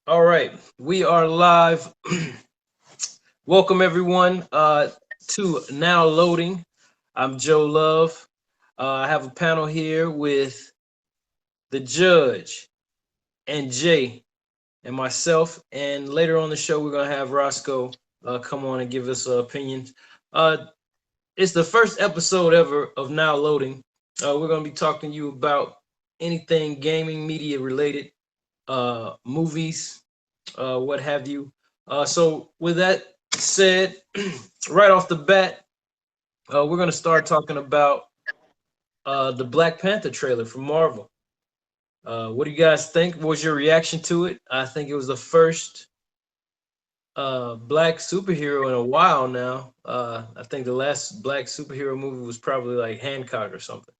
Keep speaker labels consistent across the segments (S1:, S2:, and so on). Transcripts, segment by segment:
S1: All right, we are live. Welcome everyone to Now Loading. I'm Joe Love. I have a panel here with the judge and Jay and myself. And later on the show, we're gonna have Roscoe come on and give us opinions. Uh, it's the first episode ever of Now Loading. We're gonna be talking to you about anything gaming media related, movies, what have you. So with that said, right off the bat, we're gonna start talking about the Black Panther trailer from Marvel. What do you guys think? What was your reaction to it? I think it was the first black superhero in a while now. I think the last black superhero movie was probably like Hancock or something.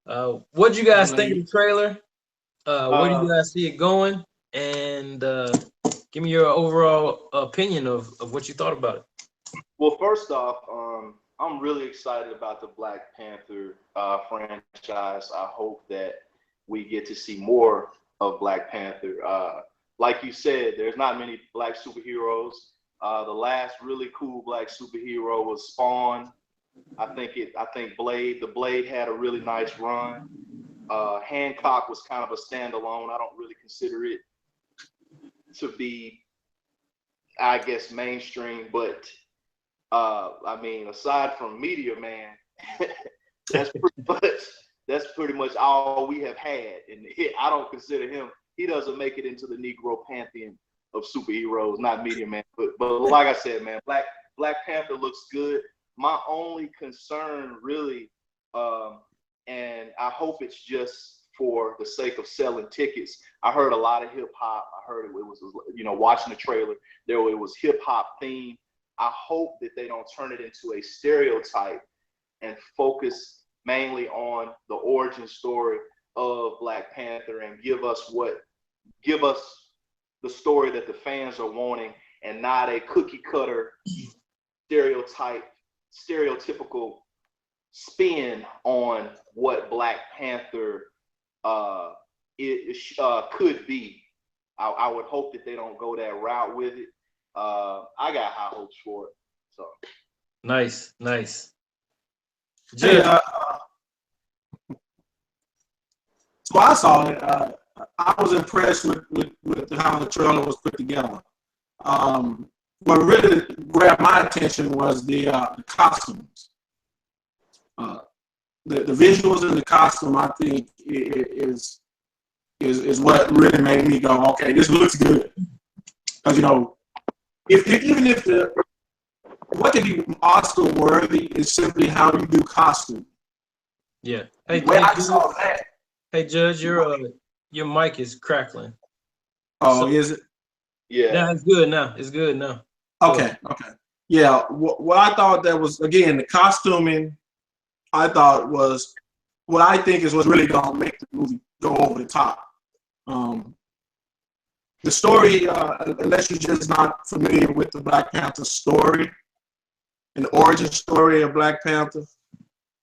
S1: What do you guys think of the
S2: Blade.
S1: trailer? Where do you
S3: Uh,
S1: guys see it going? And give me your overall opinion of what you thought about it.
S3: well, first off, I'm really excited about the Black Panther franchise. I hope that we get to see more of Black Panther. Like you said, there's not many black superheroes. The last really cool black superhero was Spawn. I think Blade. The Blade had a really nice run. Hancock was kind of a standalone. I don't really consider it to be, I guess, mainstream, but I mean, aside from Media Man, that's pretty much that's pretty much all we have had. And I don't consider him. He doesn't make it into the Negro pantheon of superheroes, not Media Man. But like I said, man, Black Panther looks good. My only concern, really, and I hope it's just for the sake of selling tickets. I heard a lot of hip hop. I heard it was, watching the trailer. It was hip hop theme. I hope that they don't turn it into a stereotype and focus mainly on the origin story of Black Panther and give us the story that the fans are wanting and not a cookie cutter stereotypical spin on what Black Panther could be. I would hope that they don't go that route with it. I got high hopes for it. So
S1: Nice, nice.
S2: Hey,
S1: Judge,
S2: so I saw it. I was impressed with how the trailer was put together. What really grabbed my attention was the costumes. Uh, the visuals in the costume, I think, is what really made me go, okay, this looks good. Because if even if what could be Oscar worthy is simply how you do costume.
S1: yeah. Hey,
S2: When
S1: hey,
S2: I
S1: Judge,
S2: saw that,
S1: hey, Judge, your mic is crackling.
S2: oh,
S1: So
S2: is it?
S3: yeah,
S1: now it's good now. It's good now. Go ahead.
S2: Okay. Yeah, what I thought that was, again, the costuming, I thought was what I think is what's really going to make the movie go over the top. Um, the story, unless you're just not familiar with the Black Panther story and the origin story of Black Panther,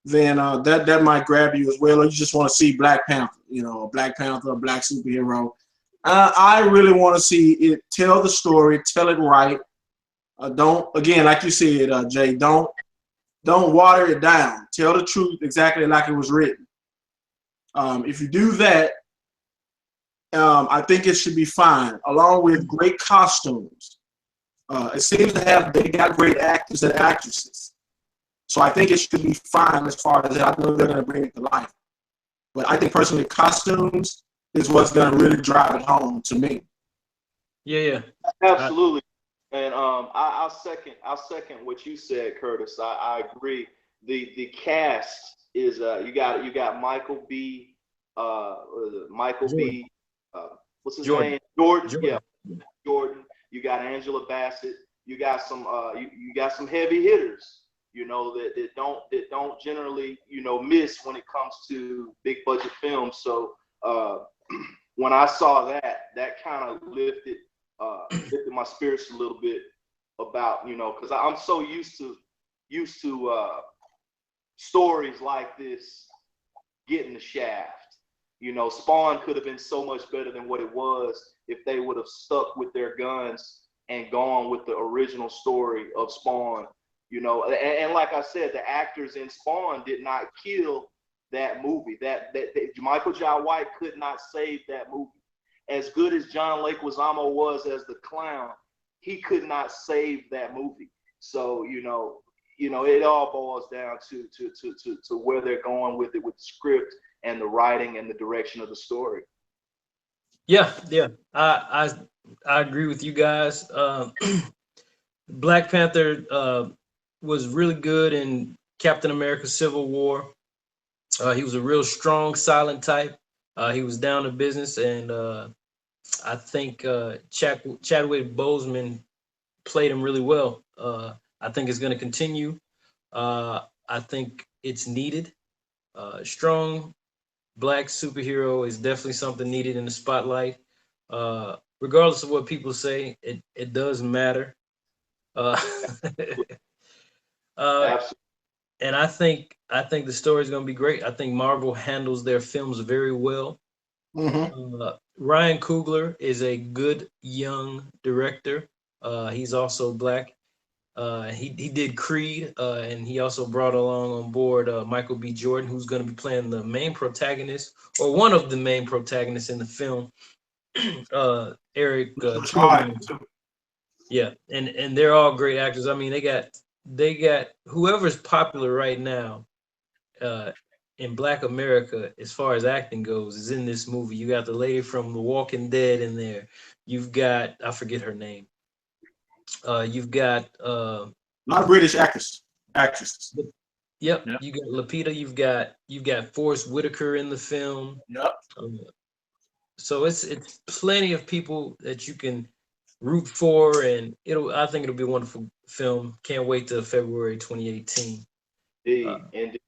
S2: then that might grab you as well, or you just want to see Black Panther, a Black Panther, a black superhero. I really want to see it tell the story, tell it right. Don't, again, like you said, Jay, don't water it down. Tell the truth exactly like it was written. If you do that, I think it should be fine, along with great costumes. It seems to have, they got great actors and actresses. So I think it should be fine as far as I know they're going to bring it to life. But I think personally, costumes is what's going to really drive it home to me.
S1: Yeah, yeah.
S3: absolutely. And I'll second what you said, Curtis. I agree. The cast is you got Michael B. Michael
S1: Jordan.
S3: B. What's his
S1: Jordan.
S3: name? Jordan. Yeah,
S1: Jordan.
S3: Jordan. You got Angela Bassett. You got you got some heavy hitters. That don't generally miss when it comes to big budget films. So when I saw that kind of lifted my spirits a little bit about because I'm so used to stories like this getting the shaft. You know, Spawn could have been so much better than what it was if they would have stuck with their guns and gone with the original story of Spawn. You know, and like I said, the actors in Spawn did not kill that movie. That Michael Jai White could not save that movie. As good as John Leguizamo was as the clown, he could not save that movie. So it all boils down to where they're going with it, with the script and the writing and the direction of the story.
S1: Yeah, yeah. I agree with you guys. Black Panther was really good in Captain America: Civil War. He was a real strong, silent type. He was down to business, and I think Chadwick Boseman played him really well. I think it's going to continue. I think it's needed. Strong black superhero is definitely something needed in the spotlight. Regardless of what people say, it does matter. Uh, uh,
S3: Absolutely.
S1: and I think the story is going to be great. I think Marvel handles their films very well. Ryan Coogler is a good young director. He's also black. He did Creed, and he also brought along on board Michael B. Jordan, who's going to be playing the main protagonist or one of the main protagonists in the film. Eric yeah, and they're all great actors. I mean, they got whoever's popular right now uh, in Black America as far as acting goes is in this movie. You got the lady from The Walking Dead in there. You've got I forget her name. You've got
S2: Not British actresses.
S1: yep.
S2: Yep.
S1: You got Lupita. You've got Forrest Whitaker in the film.
S2: Yep.
S1: So it's plenty of people that you can root for, and I think it'll be a wonderful film. Can't wait till February 2018.
S3: Indeed.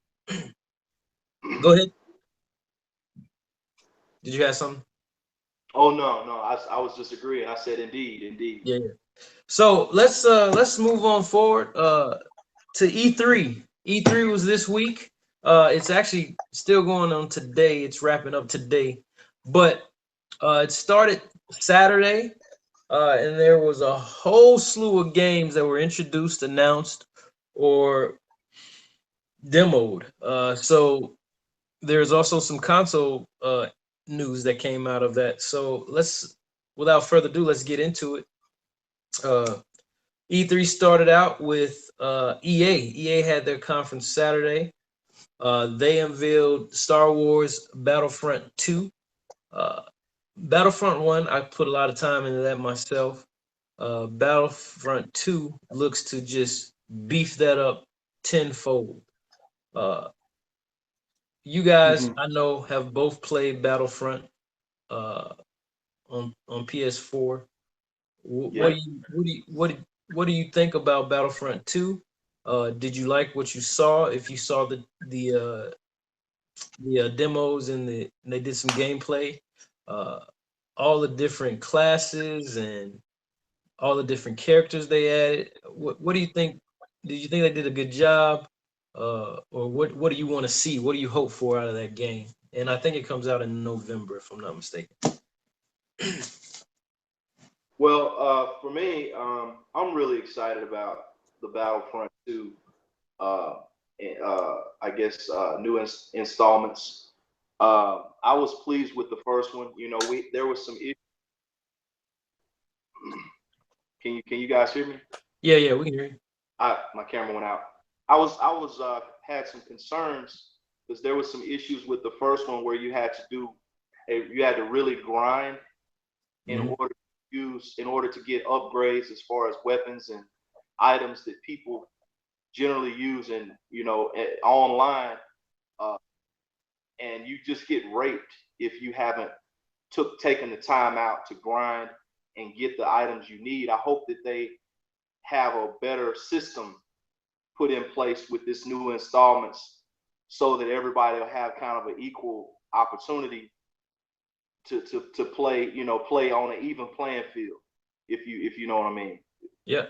S1: Go ahead. Did you have something?
S3: Oh no, I was just agreeing. I said indeed.
S1: Yeah. So let's move on forward to E3. E3 was this week. It's actually still going on today. It's wrapping up today, but it started Saturday, and there was a whole slew of games that were introduced, announced, or demoed. So there's also some console news that came out of that. So without further ado, let's get into it. E3 started out with EA. EA had their conference Saturday. They unveiled Star Wars Battlefront 2. Battlefront 1, I put a lot of time into that myself. Battlefront 2 looks to just beef that up tenfold. You guys, I know, have both played Battlefront uh, on PS4.
S3: Yeah.
S1: What do you think about Battlefront 2? Did you like what you saw? If you saw the demos and they did some gameplay, uh, all the different classes and all the different characters they added. What do you think? Did you think they did a good job? Or what do you want to see? What do you hope for out of that game? And I think it comes out in November, if I'm not mistaken.
S3: Well, for me, I'm really excited about the Battlefront 2. I guess new installments. I was pleased with the first one. You know, there was some issues. Can you guys hear me?
S1: Yeah, we can hear you.
S3: My camera went out. I was had some concerns because there was some issues with the first one where you had to really grind in order to get upgrades as far as weapons and items that people generally use and online, and you just get raped if you haven't taken the time out to grind and get the items you need. I hope that they have a better system put in place with this new installments so that everybody will have kind of an equal opportunity to play, play on an even playing field, if you know what I mean.
S1: Yeah,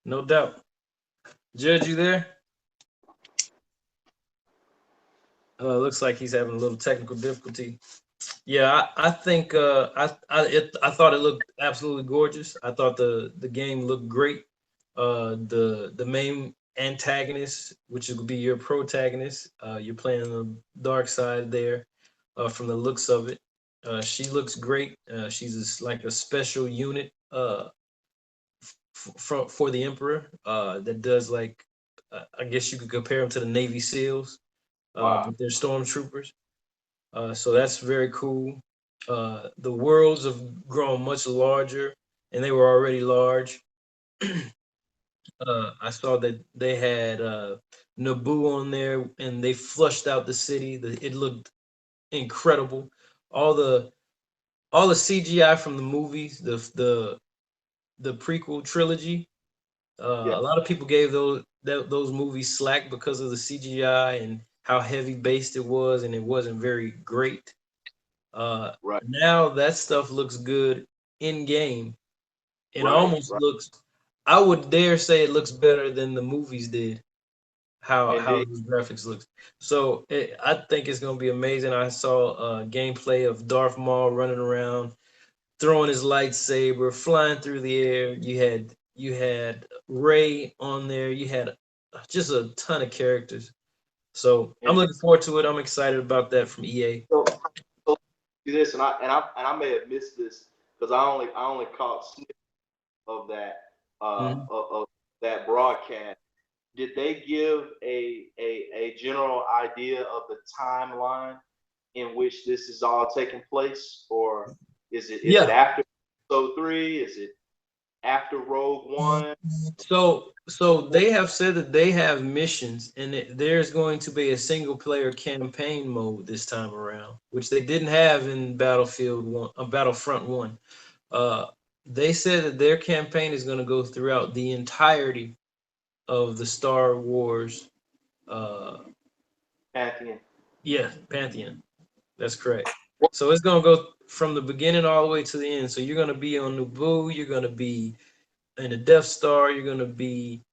S1: no doubt. Judge, you there? Looks like he's having a little technical difficulty. Yeah, I think I thought it looked absolutely gorgeous. I thought the game looked great. The main antagonist, which would be your protagonist, you're playing the dark side there. From the looks of it, she looks great. She's like a special unit for the Emperor that does like I guess you could compare them to the Navy SEALs,
S3: Wow.
S1: but they're stormtroopers. So that's very cool. The worlds have grown much larger, and they were already large. I saw that they had Naboo on there, and they flushed out the city. It looked incredible. All the all the CGI from the movies, the prequel trilogy.
S3: Yeah.
S1: A lot of people gave those movies slack because of the CGI and how heavy based it was, and it wasn't very great.
S3: Right.
S1: Now that stuff looks good in game. It
S3: Right.
S1: almost
S3: Right.
S1: looks. I would dare say it looks better than the movies did. How
S3: Indeed.
S1: these graphics looks. So I think it's gonna be amazing. I saw gameplay of Darth Maul running around, throwing his lightsaber, flying through the air. You had Ray on there. You had just a ton of characters. So I'm
S3: Indeed.
S1: looking forward to it. I'm excited about that from EA.
S3: So do this, and I may have missed this because I only caught snippets of that
S1: Mhm.
S3: of that broadcast. Did they give a general idea of the timeline in which this is all taking place, or is it
S1: Yeah.
S3: after episode 3? Is it after Rogue One?
S1: So they have said that they have missions, and there's going to be a single player campaign mode this time around, which they didn't have in Battlefield One, Battlefront One. Uh, they said that their campaign is going to go throughout the entirety of the Star Wars. Uh,
S3: Pantheon.
S1: yeah, Pantheon. That's correct. So it's going to go from the beginning all the way to the end. So you're going to be on Naboo. You're going to be in the Death Star. You're going to be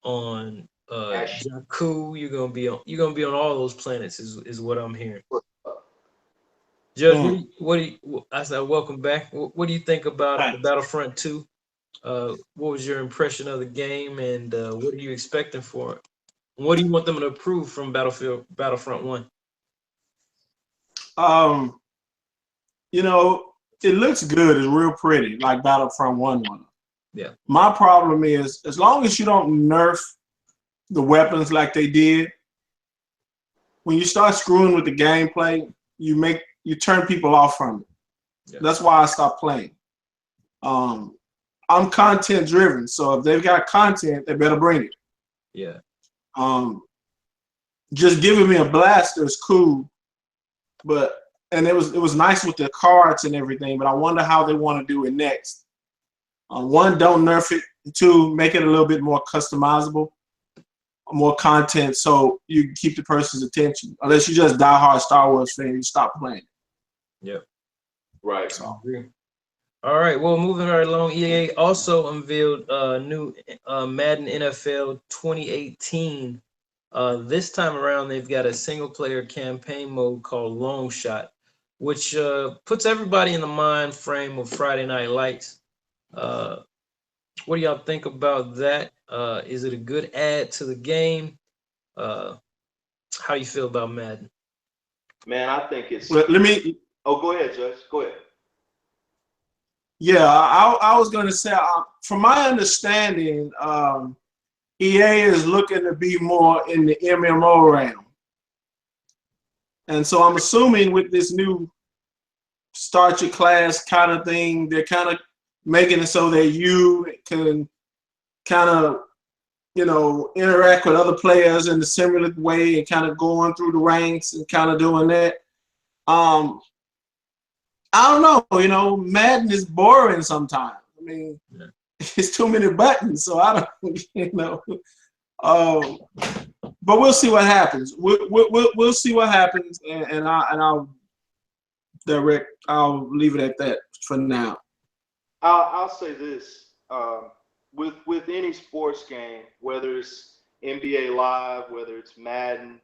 S1: on
S3: Ash.
S1: Jakku. You're gonna be on all those planets is what I'm hearing. Judge,
S2: Mm.
S1: I said welcome back. What do you think about the
S2: Thanks.
S1: Battlefront 2? What was your impression of the game, and what are you expecting for it? What do you want them to improve from Battlefront 1?
S2: Um, you know, it looks good. It's real pretty, like Battlefront One.
S1: Yeah.
S2: My problem is, as long as you don't nerf the weapons like they did, when you start screwing with the gameplay, you turn people off from it.
S1: Yeah.
S2: That's why I stopped playing. Um, I'm content driven, so if they've got content, they better bring it.
S1: Yeah.
S2: Um, just giving me a blaster is cool, but and it was nice with the cards and everything, but I wonder how they want to do it next. One, don't nerf it. Two, make it a little bit more customizable, more content, so you can keep the person's attention. Unless you just diehard Star Wars fan, you stop playing.
S1: Yeah.
S3: Right.
S1: I
S2: So,
S1: agree. All right. Well, moving right along, EA also unveiled new Madden NFL 2018. This time around, they've got a single player campaign mode called Long Shot, which puts everybody in the mind frame of Friday Night Lights. Uh, what do y'all think about that? Is it a good add to the game? Uh, how do you feel about Madden?
S3: Man, I think it's.
S2: let me.
S3: Oh, go ahead, Judge. Go ahead.
S2: Yeah, I was going to say, from my understanding, EA is looking to be more in the MMO realm. And so I'm assuming with this new start your class kind of thing, they're kind of making it so that you can kind of, interact with other players in a similar way and kind of going through the ranks and kind of doing that. Um, I don't know, Madden is boring sometimes. I mean,
S1: Yeah.
S2: it's too many buttons, so I don't, Um, but we'll see what happens. We'll see what happens, and I'll leave it at that for now.
S3: I'll say this. With any sports game, whether it's NBA Live, whether it's Madden,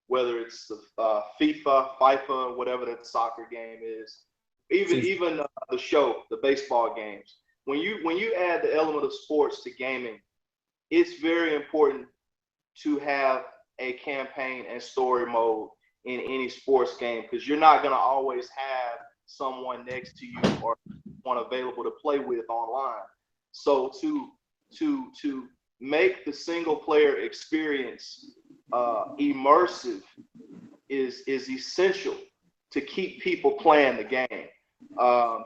S3: whether it's the FIFA, whatever that soccer game is, even the show, the baseball games. When you add the element of sports to gaming, it's very important to have a campaign and story mode in any sports game, because you're not going to always have someone next to you or one available to play with online. So to make the single player experience immersive is essential to keep people playing the game.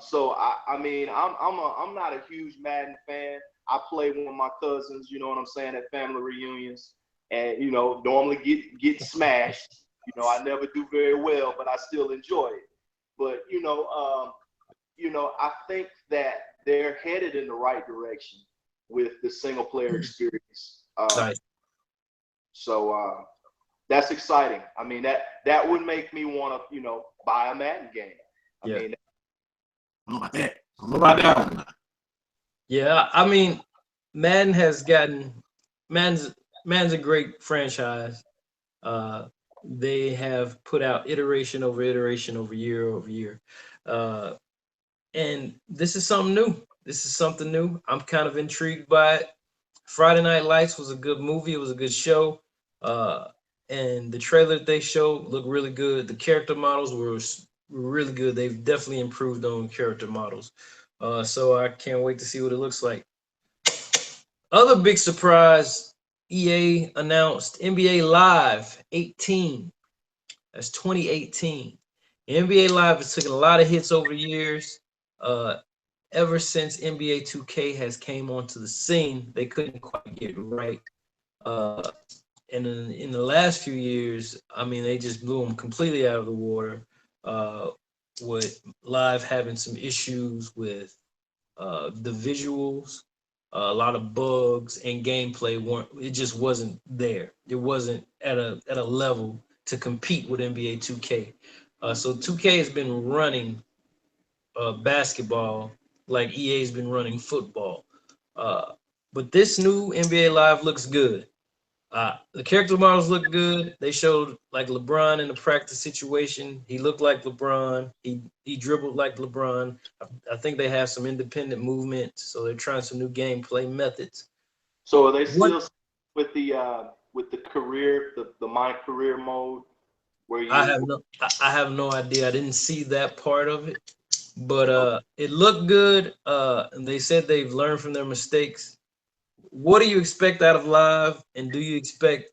S3: So I mean, I'm not a huge Madden fan. I play with my cousins, you know what I'm saying, at family reunions, and normally get smashed. I never do very well, but I still enjoy it. But I think that they're headed in the right direction with the single player experience.
S1: Nice.
S3: So that's exciting. I mean, that would make me want to, buy a Madden game. I mean,
S2: I don't know about that one.
S1: Yeah, I mean, Madden's a great franchise. They have put out iteration over iteration over year. And this is something new. This is something new. I'm kind of intrigued by it. Friday Night Lights was a good movie. It was a good show. And the trailer that they showed looked really good. The character models were really good. They've definitely improved on character models. So I can't wait to see what it looks like. Other big surprise, EA announced NBA Live 18. That's 2018. NBA Live has taken a lot of hits over the years. Ever since NBA 2K has came onto the scene, they couldn't quite get it right. And in the last few years, I mean, they just blew them completely out of the water. With Live having some issues with the visuals, a lot of bugs, and gameplay it just wasn't there. It wasn't at a level to compete with NBA 2K. So 2K has been running basketball like EA's been running football. But this new NBA Live looks good. The character models look good. They showed like LeBron in the practice situation. He looked like LeBron. He dribbled like LeBron. I think they have some independent movement, so they're trying some new gameplay methods.
S3: So are they still with the career, the my career mode, where you?
S1: I have no idea. I didn't see that part of it, but it looked good. And they said they've learned from their mistakes. What do you expect out of Live, and do you expect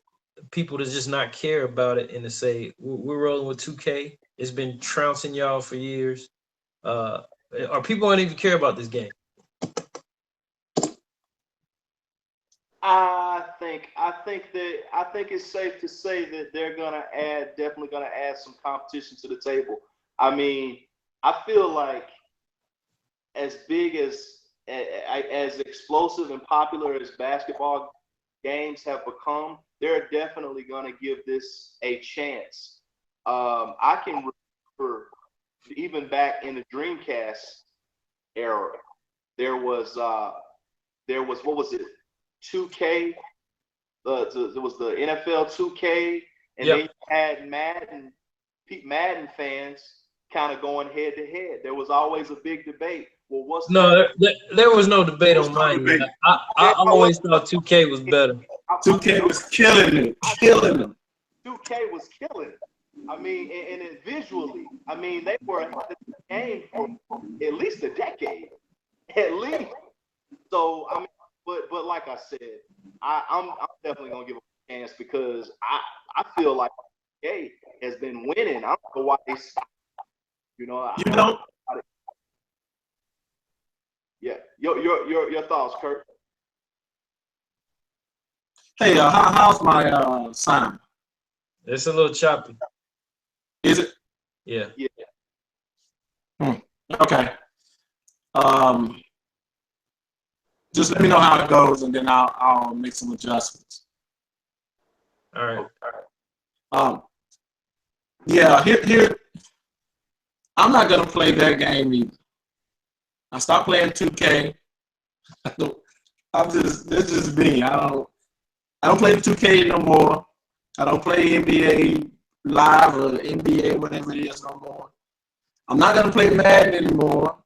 S1: people to just not care about it and to say we're rolling with 2K? It's been trouncing y'all for years. Are people going to even care about this game?
S3: I think it's safe to say that they're definitely gonna add some competition to the table. I mean, I feel like as big as explosive and popular as basketball games have become, they're definitely gonna give this a chance. I can remember even back in the Dreamcast era, there was what was it? 2K, there was the NFL 2K, and then you had Madden fans kind of going head to head. There was always a big debate. Well, what's
S1: there was no debate on mine. I always thought 2K was better.
S2: 2K was killing it. 2K
S3: was killing it. I mean, and visually, I mean, they were in the game for at least a decade, at least. So I mean. But like I said, I'm definitely gonna give them a chance because I feel like EA has been winning. I don't know why they stopped. Yeah. Your thoughts, Kurt?
S2: Hey, how's my sound?
S1: It's a little choppy.
S2: Is it?
S1: Yeah.
S2: Okay. Just let me know how it goes, and then I'll make some adjustments.
S1: All right.
S2: Yeah. Here. I'm not gonna play that game either. I stopped playing 2K. This is me. I don't play 2K no more. I don't play NBA Live or NBA, whatever it is, no more. I'm not gonna play Madden anymore,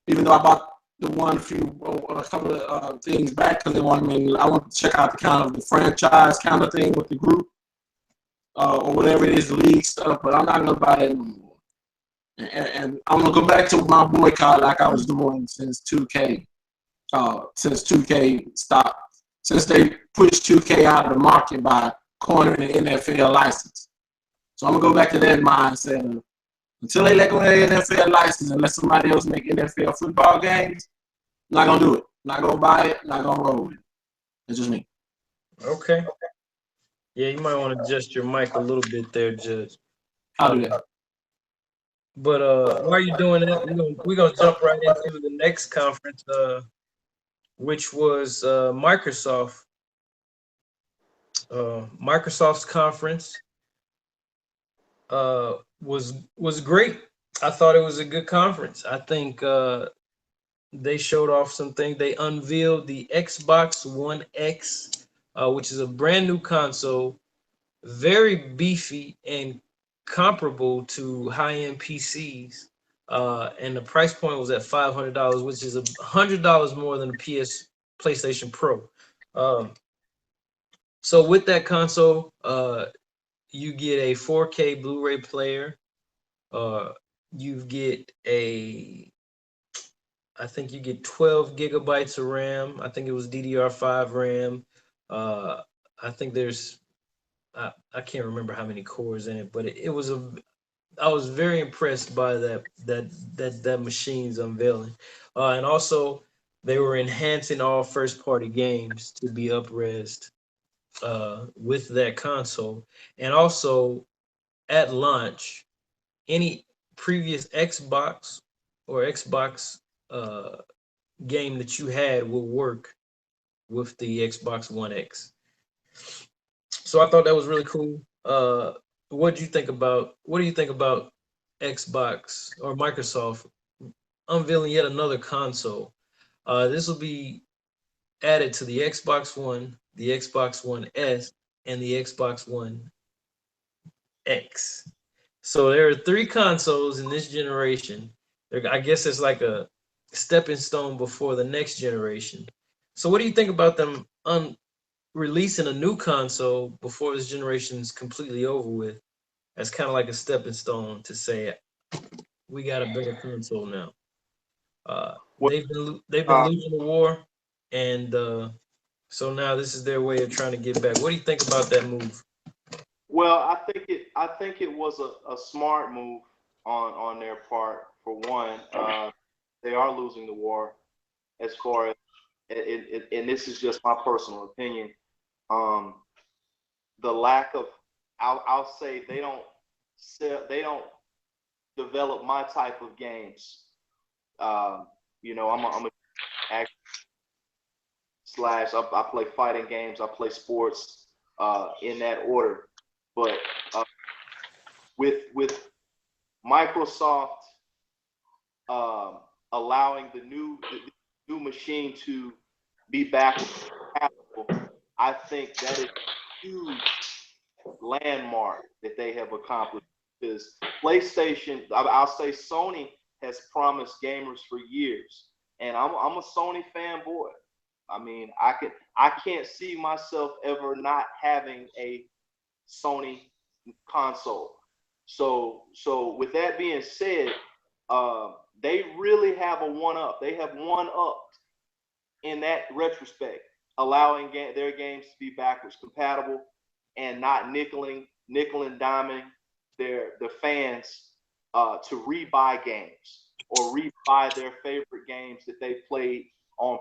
S2: even though I bought the one a couple of things back because I want to check out the kind of the franchise kind of thing with the group or whatever it is, the league stuff. But I'm not gonna buy that anymore. And I'm gonna go back to my boycott like I was doing since 2K. Since 2K stopped, since they pushed 2K out of the market by cornering the NFL license. So I'm gonna go back to that mindset of until they let go of the NFL license and let somebody else make NFL football games, I'm not gonna do it. Not gonna buy it. Not gonna roll with it. It's just me.
S1: Okay. Yeah, you might want to adjust your mic a little bit there, Judge.
S2: I'll do that.
S1: But while you're doing that, we're gonna jump right into the next conference, which was Microsoft. Microsoft's conference was great. I thought it was a good conference. I think they showed off some things. They unveiled the Xbox One X, which is a brand new console, very beefy and comparable to high-end PCs. And the price point was at $500, which is $100 more than the PlayStation Pro. So with that console, you get a 4K Blu-ray player. You get I think you get 12 gigabytes of RAM. I think it was DDR5 RAM. I think I can't remember how many cores in it, but I was very impressed by that machine's unveiling. And also they were enhancing all first-party games to be up-resed with that console. And also at launch, any previous Xbox or Xbox game that you had will work with the Xbox One X. So I thought that was really cool. What do you think about Xbox or Microsoft unveiling yet another console? This will be added to the Xbox One, the Xbox One S, and the Xbox One X. So there are 3 consoles in this generation. I guess it's like a stepping stone before the next generation. So what do you think about them releasing a new console before this generation is completely over with? That's kind of like a stepping stone to say we got a better console now. They've been losing the war, and so now this is their way of trying to get back. What do you think about that move?
S3: Well, I think it was a smart move on their part. For one, they are losing the war. As far as and this is just my personal opinion. The lack of I'll say they don't develop my type of games. I'm a slash. I play fighting games. I play sports in that order. But with Microsoft allowing the new machine to be backwards compatible, I think that is a huge landmark that they have accomplished. Because PlayStation, I'll say Sony has promised gamers for years, and I'm a Sony fanboy. I mean, I can't see myself ever not having a Sony console. So with that being said, they really have a one up. They have one up in that retrospect, allowing their games to be backwards compatible and not nickel and diming the fans to rebuy games or rebuy their favorite games that they played on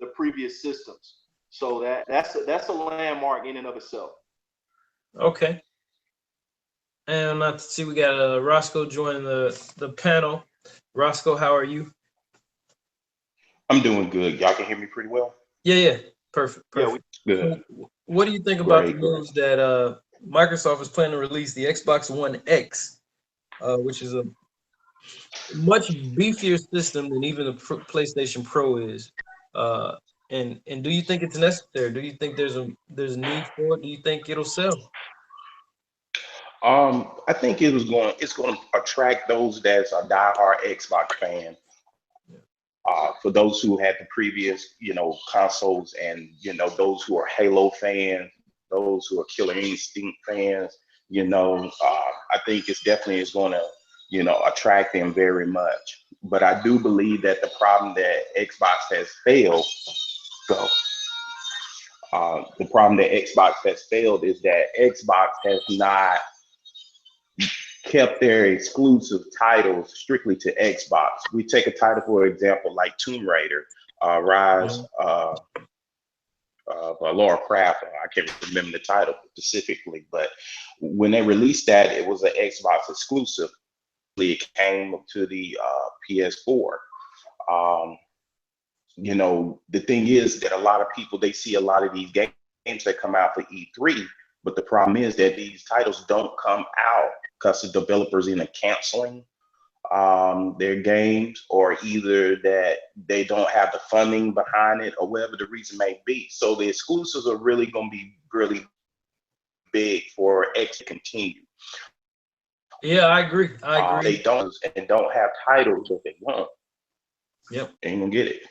S3: the previous systems. So that's a landmark in and of itself.
S1: Okay. And not to see, we got Roscoe joining the panel. Roscoe, how are you?
S4: I'm doing good. Y'all can hear me pretty well?
S1: Yeah. Perfect.
S3: Yeah,
S4: good.
S1: So what do you think about the
S4: Great.
S1: news that Microsoft is planning to release the Xbox One X, which is a much beefier system than even the PlayStation Pro is? And do you think it's necessary? Do you think there's a need for it? Do you think it'll sell?
S4: I think it's going to attract those that's a diehard Xbox fan. For those who had the previous, consoles, and those who are Halo fans, those who are Killer Instinct fans, I think it's definitely is going to, attract them very much. But I do believe that the problem that Xbox has failed, so the problem that Xbox has failed is that Xbox has not kept their exclusive titles strictly to Xbox. We take a title, for example, like Tomb Raider, Rise Laura Craft. I can't remember the title specifically, but when they released that, it was an Xbox exclusive. It came to the PS4. Um, the thing is that a lot of people, they see a lot of these games that come out for E3, but the problem is that these titles don't come out because the developers either canceling their games, or either that they don't have the funding behind it, or whatever the reason may be. So the exclusives are really going to be really big for X to continue.
S1: Yeah, I agree.
S4: They don't have titles that they want.
S1: Yep.
S4: They ain't gonna get it.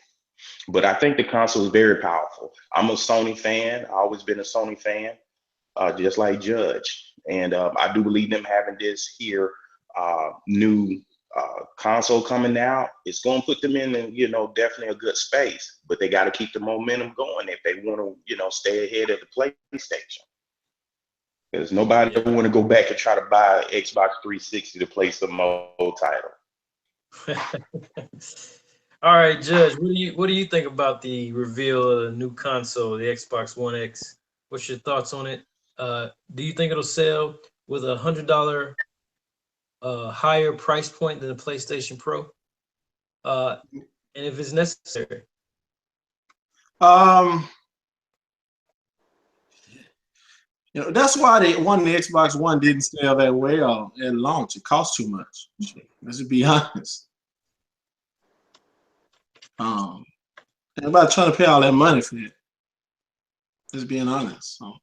S4: But I think the console is very powerful. I'm a Sony fan. I've always been a Sony fan, just like Judge. And I do believe them having this here new console coming out. It's going to put them in, definitely a good space. But they got to keep the momentum going if they want to, stay ahead of the PlayStation. Because nobody ever want to go back and try to buy Xbox 360 to play some old title.
S1: All right, Judge. What do you think about the reveal of the new console, the Xbox One X? What's your thoughts on it? Do you think it'll sell with $100 higher price point than the PlayStation Pro? And if it's necessary.
S2: That's why the Xbox One didn't sell that well at launch. It cost too much. Let's be honest. Everybody trying to pay all that money for it. Just being honest. So,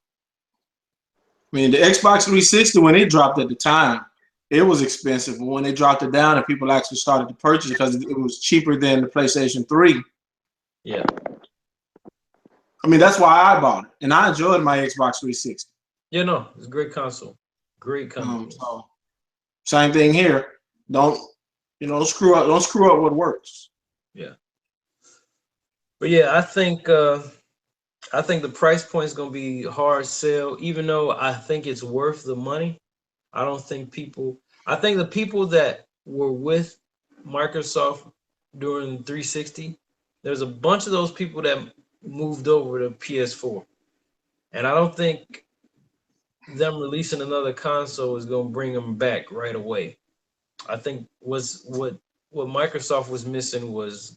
S2: the Xbox 360, when it dropped at the time, it was expensive. But when they dropped it down and people actually started to purchase it because it was cheaper than the PlayStation 3.
S1: Yeah.
S2: That's why I bought it. And I enjoyed my Xbox 360.
S1: Yeah, no, it's a great console. Great console.
S2: So, same thing here. Don't screw up what works.
S1: Yeah. But yeah, I think the price point is going to be hard sell, even though I think it's worth the money. I think the people that were with Microsoft during 360, there's a bunch of those people that moved over to PS4. And I don't think them releasing another console is going to bring them back right away. I think what Microsoft was missing was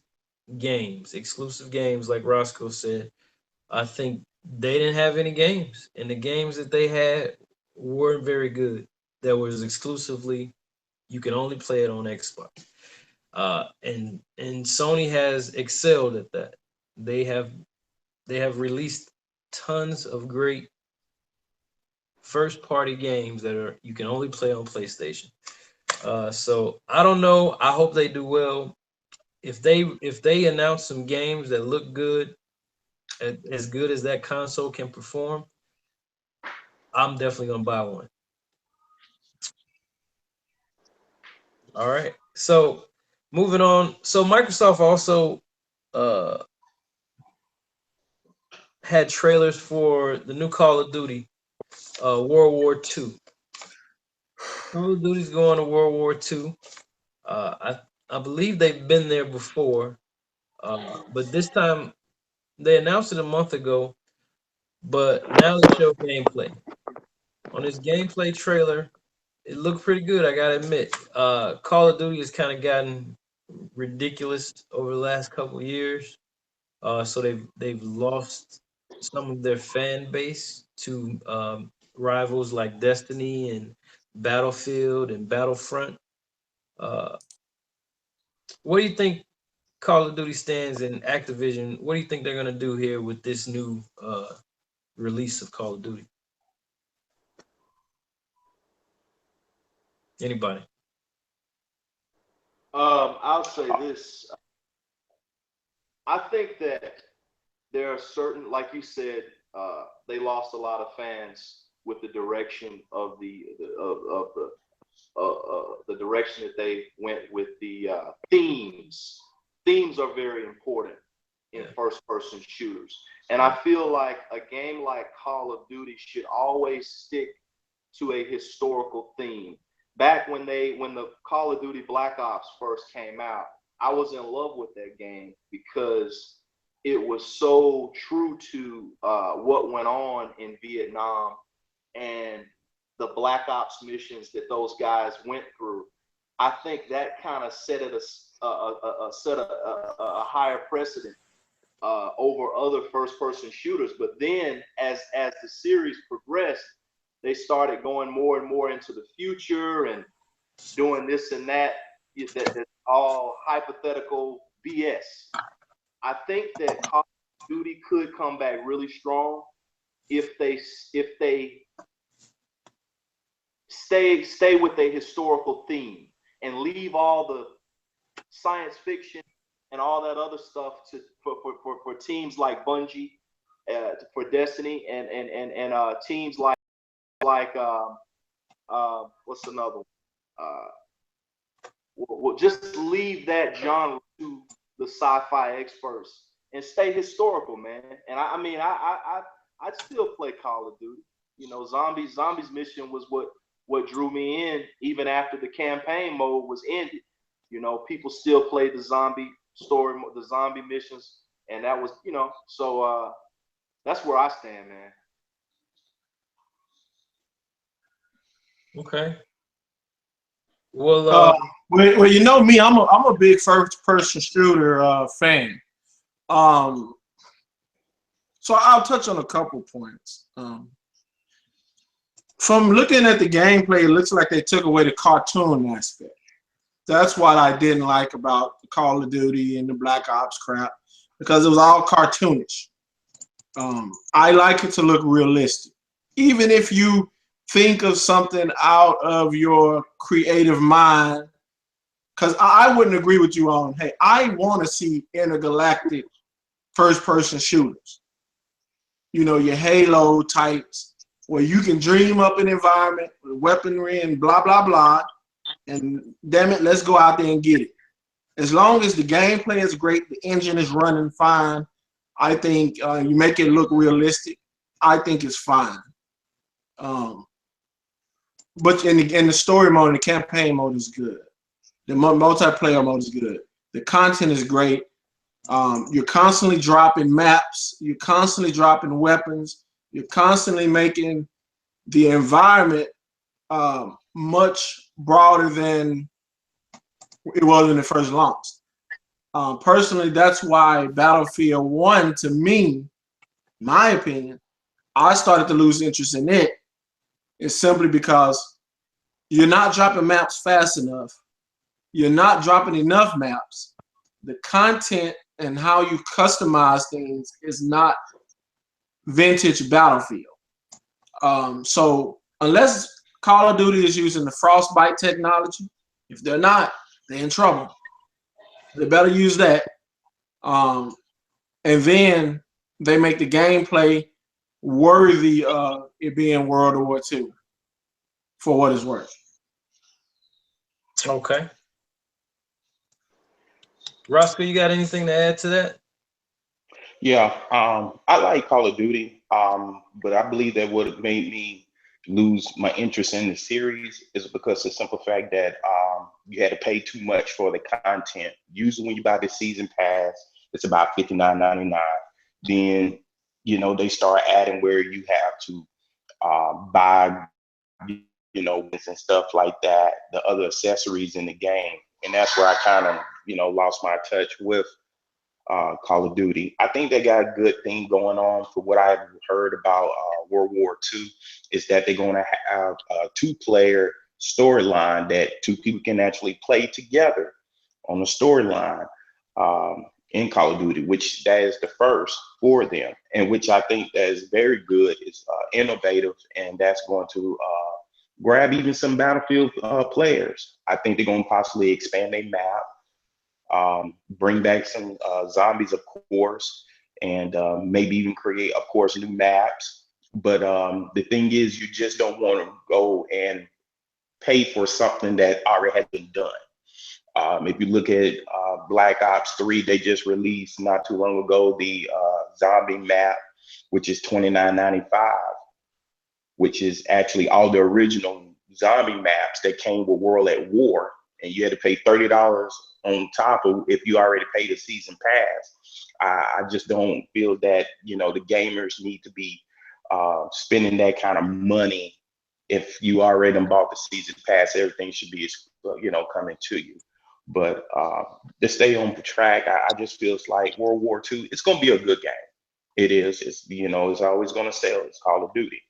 S1: games, exclusive games, like Roscoe said. I think they didn't have any games, and the games that they had weren't very good. That was exclusively, you can only play it on Xbox. And Sony has excelled at that. They have released tons of great first party games that you can only play on PlayStation. So I don't know. I hope they do well. If they announce some games that look good, as good as that console can perform, I'm definitely gonna buy one. All right. So moving on. So Microsoft also had trailers for the new Call of Duty, World War II. Call of Duty's going to World War II. I believe they've been there before, but this time they announced it a month ago. But now they show gameplay. On this gameplay trailer, it looked pretty good, I gotta admit. Call of Duty has kind of gotten ridiculous over the last couple of years. So they've lost some of their fan base to rivals like Destiny and Battlefield and Battlefront. What do you think Call of Duty stands in Activision? What do you think they're gonna do here with this new release of Call of Duty? Anybody?
S3: I'll say this. I think that there are certain, like you said, they lost a lot of fans with the direction of the direction that they went with the themes. Themes are very important in first-person shooters, and I feel like a game like Call of Duty should always stick to a historical theme. Back when the Call of Duty Black Ops first came out, I was in love with that game because it was so true to what went on in Vietnam and the Black Ops missions that those guys went through. I think that kind of set a higher precedent over other first-person shooters. But then, as the series progressed, they started going more and more into the future and doing this and that. That's all hypothetical BS. I think that Call of Duty could come back really strong if they stay with a historical theme and leave all the science fiction and all that other stuff for teams like Bungie, for Destiny, and teams like what's another one? We'll just leave that genre to the sci-fi experts and stay historical, man. And I'd still play Call of Duty. You know, Zombies mission was what drew me in even after the campaign mode was ended. You know, people still play the zombie story, the zombie missions, and that was, so that's where I stand, man.
S1: Okay. Well,
S2: well, you know me, I'm a big first-person shooter fan. So I'll touch on a couple points. From looking at the gameplay, it looks like they took away the cartoon aspect. That's what I didn't like about the Call of Duty and the Black Ops crap, because it was all cartoonish. I like it to look realistic. Even if you think of something out of your creative mind, because I wouldn't agree with you on, hey, I want to see intergalactic first-person shooters. You know, your Halo types, where you can dream up an environment with weaponry and blah, blah, blah, and damn it, let's go out there and get it. As long as the gameplay is great, the engine is running fine, I think you make it look realistic, I think it's fine. But in the story mode and the campaign mode is good. The multiplayer mode is good. The content is great. You're constantly dropping maps. You're constantly dropping weapons. You're constantly making the environment much broader than it was in the first launch. Personally, that's why Battlefield 1, to me, my opinion, I started to lose interest in it. It's simply because you're not dropping maps fast enough. You're not dropping enough maps. The content and how you customize things is not vintage Battlefield. So unless Call of Duty is using the Frostbite technology, if they're not, they're in trouble. They better use that. And then they make the gameplay worthy of it being World War II, for what it's worth.
S1: okay. Roscoe, you got anything to add to that?
S4: Yeah, I like Call of Duty, but I believe that what made me lose my interest in the series is because the simple fact that you had to pay too much for the content. Usually when you buy the season pass, it's about $59.99. Then, they start adding where you have to buy, and stuff like that, the other accessories in the game. And that's where I kind of, lost my touch with Call of Duty. I think they got a good thing going on. For what I've heard about World War II, is that they're going to have a two-player storyline that two people can actually play together on the storyline in Call of Duty, which that is the first for them, and which I think that is very good. It's innovative, and that's going to grab even some Battlefield players. I think they're going to possibly expand their map, bring back some zombies, of course, and maybe even create, of course, new maps. But the thing is, you just don't want to go and pay for something that already has been done. If you look at Black Ops 3, they just released not too long ago the zombie map, which is $29.95, which is actually all the original zombie maps that came with World at War, and you had to pay $30 on top of if you already paid a season pass. I just don't feel that the gamers need to be spending that kind of money. If you already bought the season pass, everything should be coming to you. But to stay on the track, I just feels like World War II. It's going to be a good game. It is. It's always going to sell. It's Call of Duty.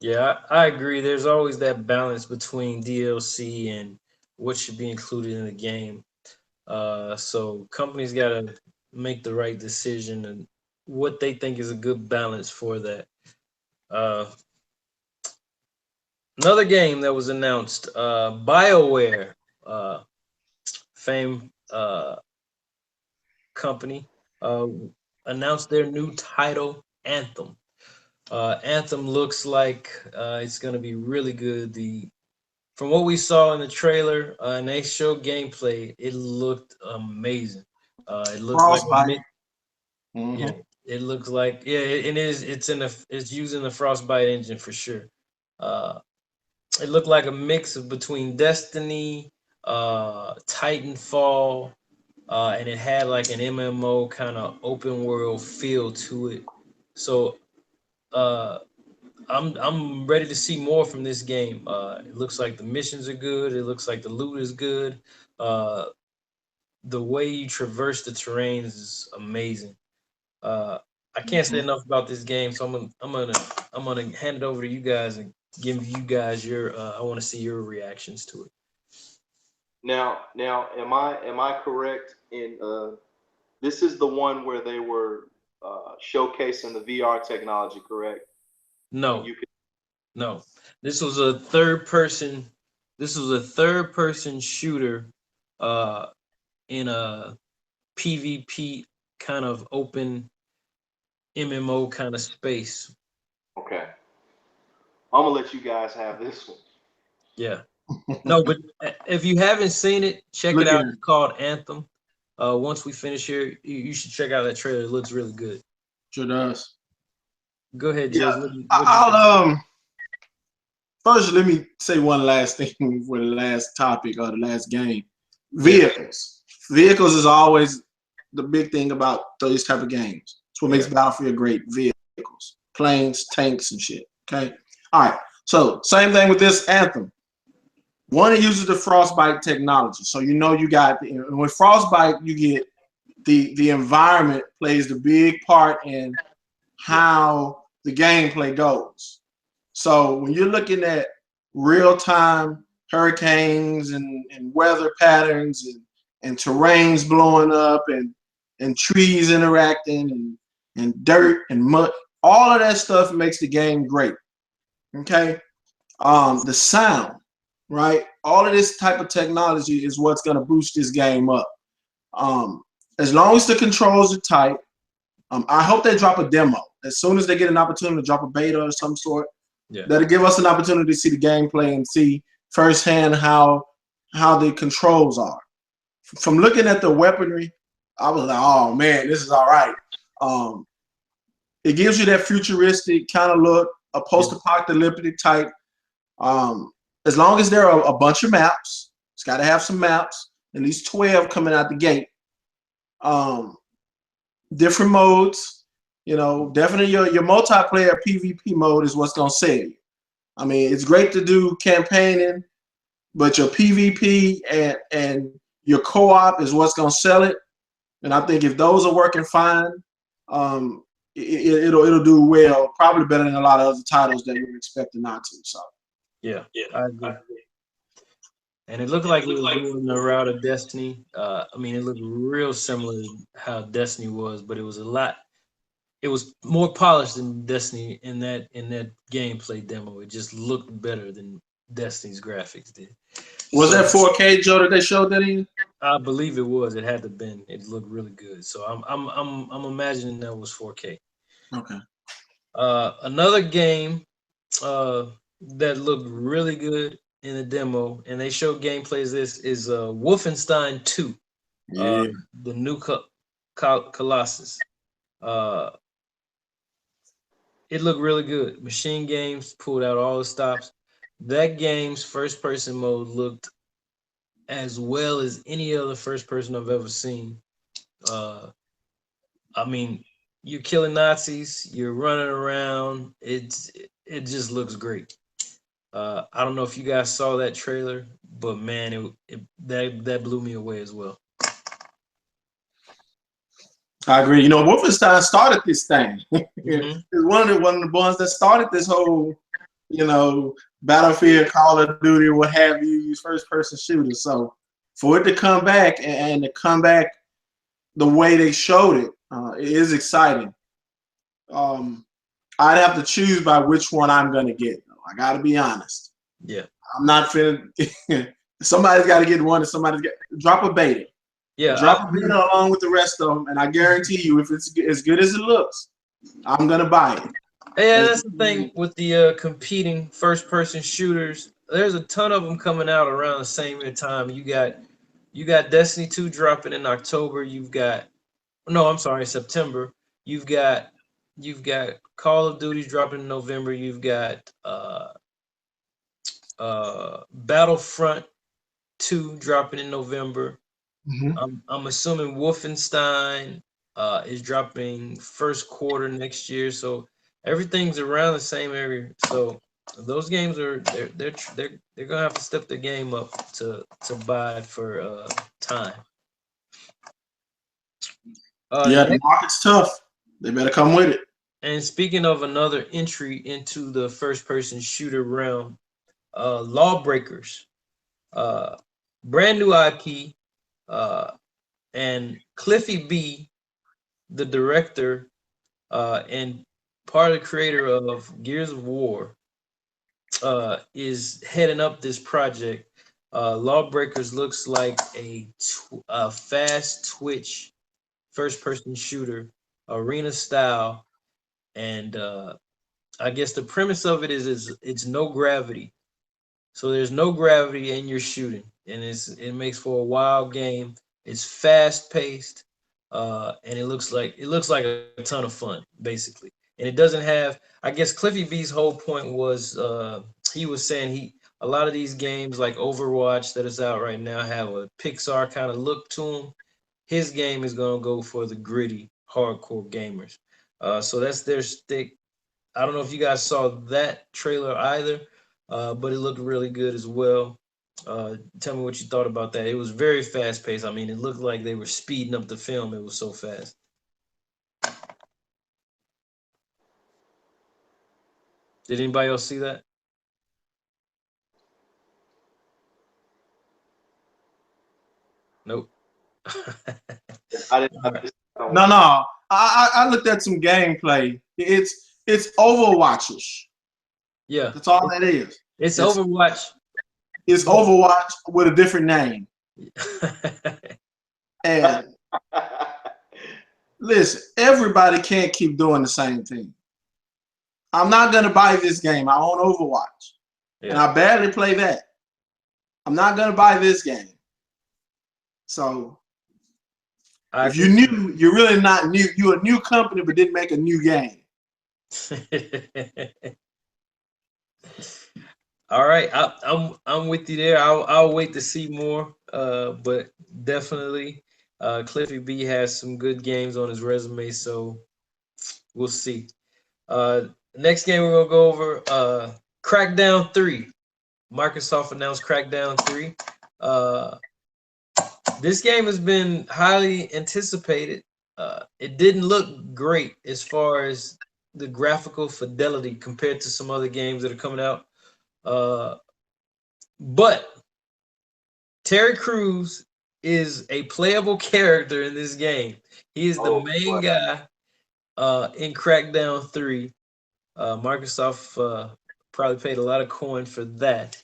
S1: Yeah, I agree. There's always that balance between DLC and what should be included in the game. So companies got to make the right decision and what they think is a good balance for that. Uh, Another game that was announced, BioWare, fame company, uh, announced their new title, Anthem. Anthem looks like it's going to be really good. From what we saw in the trailer and they showed gameplay, it looked amazing. It looks like
S2: Frostbite.
S1: yeah, it looks like it is. It's using the Frostbite engine for sure. Uh, it looked like a mix of between Destiny, Titanfall, and it had like an MMO kind of open world feel to it. So uh, I'm ready to see more from this game. It looks like the missions are good. It looks like the loot is good. Uh, the way you traverse the terrains is amazing. Uh, I can't say enough about this game, so I'm gonna hand it over to you guys and give you guys your. I want to see your reactions to it.
S3: Now, am I correct in this is the one where they were showcasing the VR technology, correct? When
S1: No,
S3: you could,
S1: no, this was a third person. This was a third person shooter, uh, in a PvP kind of open MMO kind of space.
S3: okay, I'm gonna let you guys have this one.
S1: Yeah. No, but if you haven't seen it, check it
S2: Look at
S1: out.
S2: it.
S1: It's called Anthem. Once we finish here, you should check out that trailer. It looks really good.
S2: Sure does.
S1: Go ahead,
S2: Yeah.
S1: Jez. What do you think?
S2: First let me say one last thing for the last topic or the last game.
S1: Yeah,
S2: Vehicles. Vehicles is always the big thing about those type of games. It's what makes
S1: yeah,
S2: Battlefield great. Vehicles, planes, tanks, and shit. Okay. All right. So same thing with this Anthem. One, it uses the Frostbite technology. So you got with Frostbite, you get the environment plays the big part in
S1: yeah,
S2: how the gameplay goes. So when you're looking at real time hurricanes and weather patterns and terrains blowing up and trees interacting and dirt and mud, all of that stuff makes the game great. Okay. The sound, right? All of this type of technology is what's going to boost this game up. Um, as long as the controls are tight, I hope they drop a demo as soon as they get an opportunity to drop a beta or some sort.
S1: yeah,
S2: That'll give us an opportunity to see the gameplay and see firsthand how the controls are. From looking at the weaponry, I was like, oh man, this is all right. Um, it gives you that futuristic kind of look, a
S1: yeah,
S2: post-apocalyptic type. Um, as long as there are a bunch of maps, it's got to have some maps, at least 12 coming out the gate. Um, different modes, definitely your multiplayer PvP mode is what's gonna sell you. I mean, it's great to do campaigning, but your PvP and your co-op is what's gonna sell it. And I think if those are working fine, it'll do well, probably better than a lot of other titles that we're expecting not to. So
S1: yeah. I agree. And it looked like it was doing the route of Destiny. I mean, it looked real similar to how Destiny was, but it was a lot. it was more polished than Destiny in that gameplay demo. It just looked better than Destiny's graphics did.
S2: Was
S1: So
S2: that 4K, Joe, that they showed that in?
S1: I believe it was. It had to been. It looked really good. So I'm imagining that was 4K.
S2: Okay.
S1: Another game that looked really good in the demo, and they showed gameplays. This is Wolfenstein 2,
S2: Yeah.
S1: the new Colossus. Uh, it looked really good. Machine Games pulled out all the stops. That game's first person mode looked as well as any other first person I've ever seen. Uh, I mean, you're killing Nazis, you're running around. It just looks great. I don't know if you guys saw that trailer, but man, that blew me away as well.
S2: I agree. You know, Wolfenstein started this thing.
S1: Mm-hmm.
S2: It's one of the ones that started this whole, you know, Battlefield, Call of Duty, what have you, use first person shooters. So for it to come back and to come back the way they showed it, it is exciting. I'd have to choose by which one I'm gonna get. I gotta be honest.
S1: Yeah.
S2: I'm not finna. Somebody's got to get one, and somebody's got drop a beta.
S1: Yeah.
S2: Drop a beta along with the rest of them, and I guarantee you, if it's as good as it looks, I'm gonna buy it.
S1: Yeah, that's the thing with the competing first-person shooters. There's a ton of them coming out around the same time. You got Destiny 2 dropping in October. September. You've got Call of Duty dropping in November. You've got Battlefront 2 dropping in November.
S2: Mm-hmm.
S1: I'm assuming Wolfenstein is dropping first quarter next year. So everything's around the same area. So those games they're gonna have to step their game up to buy for time.
S2: Yeah, the market's tough. They better come with it.
S1: And speaking of another entry into the first person shooter realm, Lawbreakers, brand new IP, and Cliffy B, the director and part of the creator of Gears of War, is heading up this project. Lawbreakers looks like a fast twitch first person shooter, arena style, and I guess the premise of it is it's no gravity. So there's no gravity and you're shooting, and it makes for a wild game. It's fast paced, and it looks like a ton of fun, basically. And it doesn't have. I guess Cliffy B's whole point was he was saying a lot of these games like Overwatch that is out right now have a Pixar kind of look to them. His game is gonna go for the gritty, hardcore gamers. So that's their stick. I don't know if you guys saw that trailer either, but it looked really good as well. Tell me what you thought about that. It was very fast paced. I mean, it looked like they were speeding up the film. It was so fast. Did anybody else see that? Nope.
S3: I didn't.
S1: Right.
S2: No. I looked at some gameplay. It's Overwatch-ish.
S1: Yeah.
S2: That's all that is.
S1: It's Overwatch.
S2: It's Overwatch with a different name. And listen, everybody can't keep doing the same thing. I'm not gonna buy this game. I own Overwatch, and I barely play that. I'm not gonna buy this game. So if you're new, you're really not new. You're a new company, but didn't make a new game.
S1: All right, I'm with you there. I'll wait to see more. But definitely, Cliffy B has some good games on his resume, so we'll see. Next game we're gonna go over Crackdown 3. Microsoft announced Crackdown 3. This game has been highly anticipated. It didn't look great as far as the graphical fidelity compared to some other games that are coming out. But Terry Crews is a playable character in this game. He is the main guy. in Crackdown 3, Microsoft probably paid a lot of coin for that,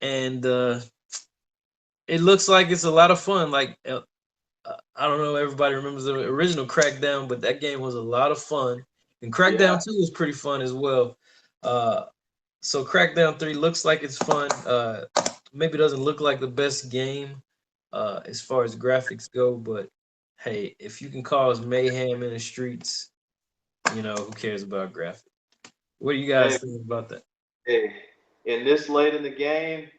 S1: and it looks like it's a lot of fun. Like I don't know, everybody remembers the original Crackdown, but that game was a lot of fun, and Crackdown 2 was pretty fun as well. So Crackdown 3 looks like it's fun. Maybe doesn't look like the best game as far as graphics go, but hey, if you can cause mayhem in the streets, who cares about graphics? What do you guys
S3: Hey,
S1: think about that?
S3: hey, in this late in the game,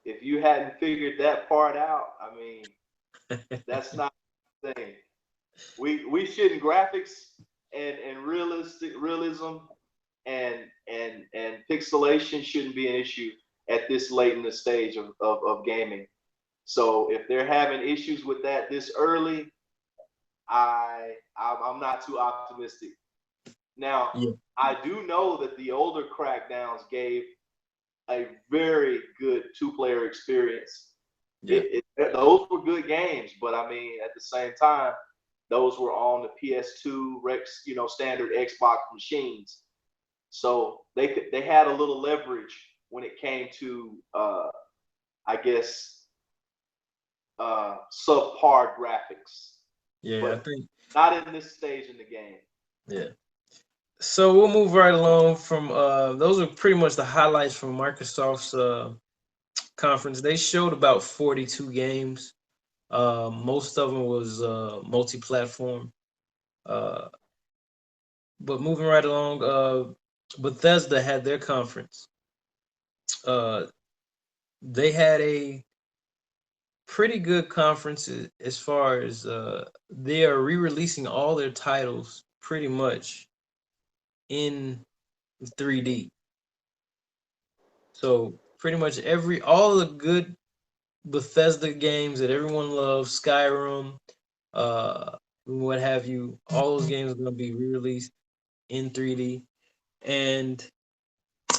S3: if you hadn't figured that part out, I mean, that's not the thing. We shouldn't graphics and realism and pixelation shouldn't be an issue at this late in the stage of gaming. So if they're having issues with that this early, I'm not too optimistic. Now,
S1: Yeah,
S3: I do know that the older crackdowns gave a very good two-player experience.
S1: yeah,
S3: Those were good games, but I mean, at the same time, those were on the PS2 Rex, standard Xbox machines. So they had a little leverage when it came to, I guess, subpar graphics,
S1: yeah. I
S3: but
S1: think
S3: not in this stage in the game.
S1: yeah. So we'll move right along from those are pretty much the highlights from Microsoft's conference. They showed about 42 games. Most of them was multi-platform. Uh, but moving right along, Bethesda had their conference. Uh, they had a pretty good conference as far as they are re-releasing all their titles pretty much in 3D. So pretty much all the good Bethesda games that everyone loves, Skyrim, what have you, all those games are gonna be re-released in 3D, and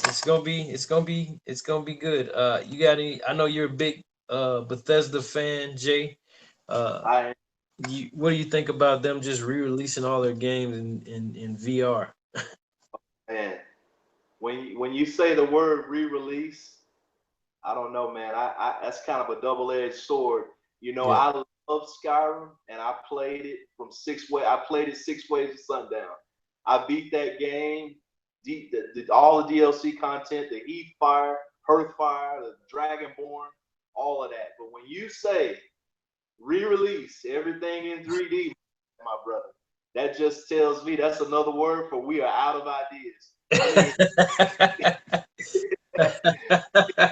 S1: it's gonna be good. You got any? I know you're a big Bethesda fan, Jay. Uh,
S3: I
S1: what do you think about them just re-releasing all their games in VR?
S3: man, when you say the word re-release, I don't know, man. That's kind of a double-edged sword.
S1: Yeah,
S3: I love Skyrim, and I played it from I played it 6 ways to sundown. I beat that game, all the DLC content, the Heathfire, Hearthfire, the Dragonborn, all of that. But when you say re-release everything in 3D, my brother, that just tells me that's another word for we are out of ideas. I mean,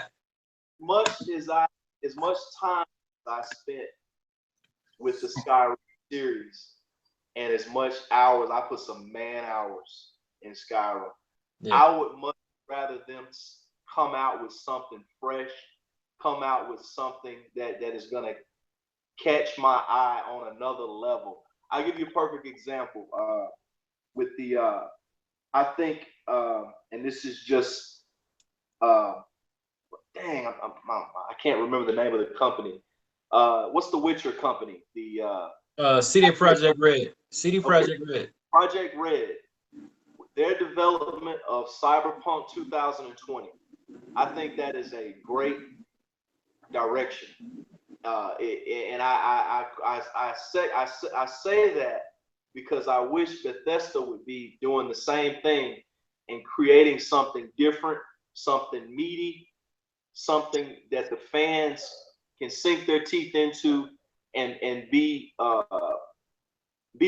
S3: much as much time as I spent with the Skyrim series, and as much hours I put some man hours in Skyrim,
S1: yeah,
S3: I would much rather them come out with something fresh, come out with something that is gonna catch my eye on another level. I'll give you a perfect example with the I think and this is just uh, dang, I can't remember the name of the company. What's the Witcher company? The
S1: CD Project Red. CD
S3: okay,
S1: Project Red.
S3: Project Red. Their development of Cyberpunk 2020. I think that is a great direction. And I say that because I wish Bethesda would be doing the same thing and creating something different, something meaty, something that the fans can sink their teeth into and be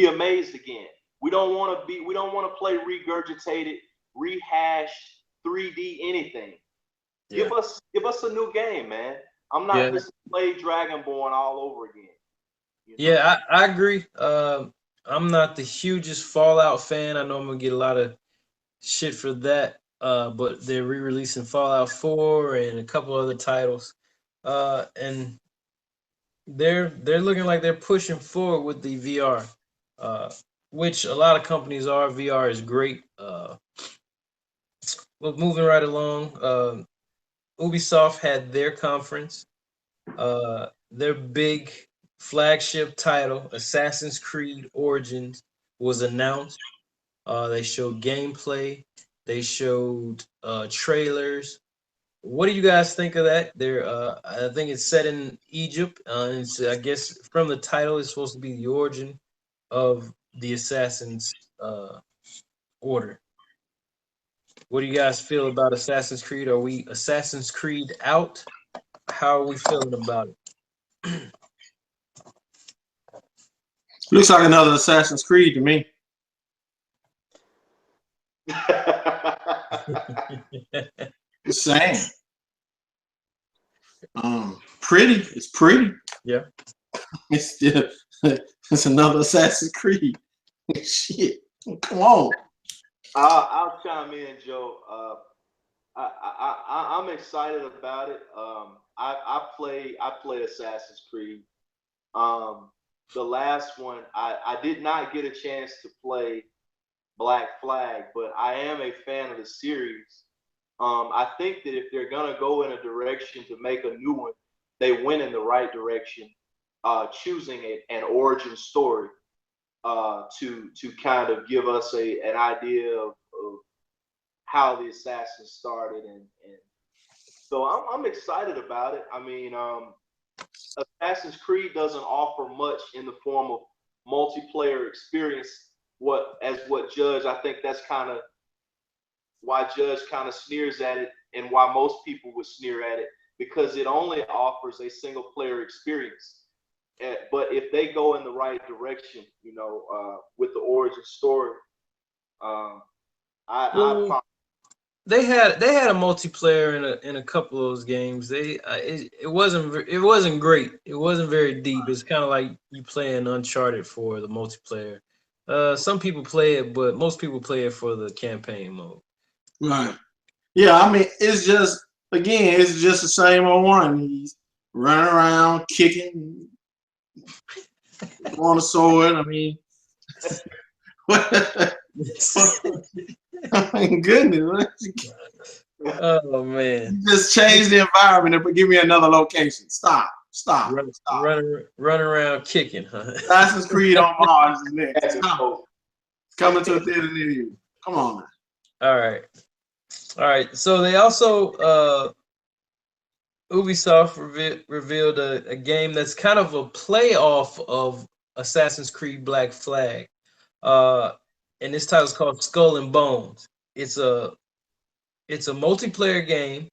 S3: amazed again. We don't want to play regurgitated, rehashed 3D anything.
S1: Yeah,
S3: Give us a new game, man. I'm not
S1: yeah,
S3: just play Dragonborn all over again. You know?
S1: yeah. I agree. I'm not the hugest Fallout fan. I know I'm gonna get a lot of shit for that. But they're re-releasing Fallout 4 and a couple other titles. And they're looking like they're pushing forward with the VR. Which a lot of companies are. VR is great. Well, moving right along, Ubisoft had their conference. Their big flagship title, Assassin's Creed Origins, was announced. They showed gameplay. They showed trailers. What do you guys think of that? I think it's set in Egypt. It's, I guess from the title, it's supposed to be the origin of the Assassin's Order. What do you guys feel about Assassin's Creed? Are we Assassin's Creed out? How are we feeling about it?
S2: Looks like another Assassin's Creed to me. Just saying. Pretty. It's pretty.
S1: Yeah.
S2: It's still. It's another Assassin's Creed. Shit. Come on.
S3: I'll chime in, Joe. I'm excited about it. I play Assassin's Creed. The last one, I did not get a chance to play Black Flag, but I am a fan of the series. I think that if they're gonna go in a direction to make a new one, they went in the right direction, choosing an origin story to kind of give us an idea of how the assassins started, and so I'm excited about it. I mean, Assassin's Creed doesn't offer much in the form of multiplayer experience. What Judge, I think that's kind of why Judge kind of sneers at it, and why most people would sneer at it, because it only offers a single player experience. But if they go in the right direction, with the origin story,
S1: they had a multiplayer in a couple of those games. It wasn't great. It wasn't very deep. It's kind of like you playing Uncharted for the multiplayer. Some people play it, but most people play it for the campaign mode.
S2: Right. Yeah, I mean, it's just the same old one. He's running around, kicking on a sword. I mean, goodness.
S1: Oh man!
S2: You just change the environment and give me another location. Stop.
S1: Run around kicking, huh?
S2: Assassin's Creed on Mars is next. It's coming to a theater near you. Come on, man.
S1: All right. So they also Ubisoft revealed a game that's kind of a playoff of Assassin's Creed Black Flag, and this title is called Skull and Bones. It's a multiplayer game.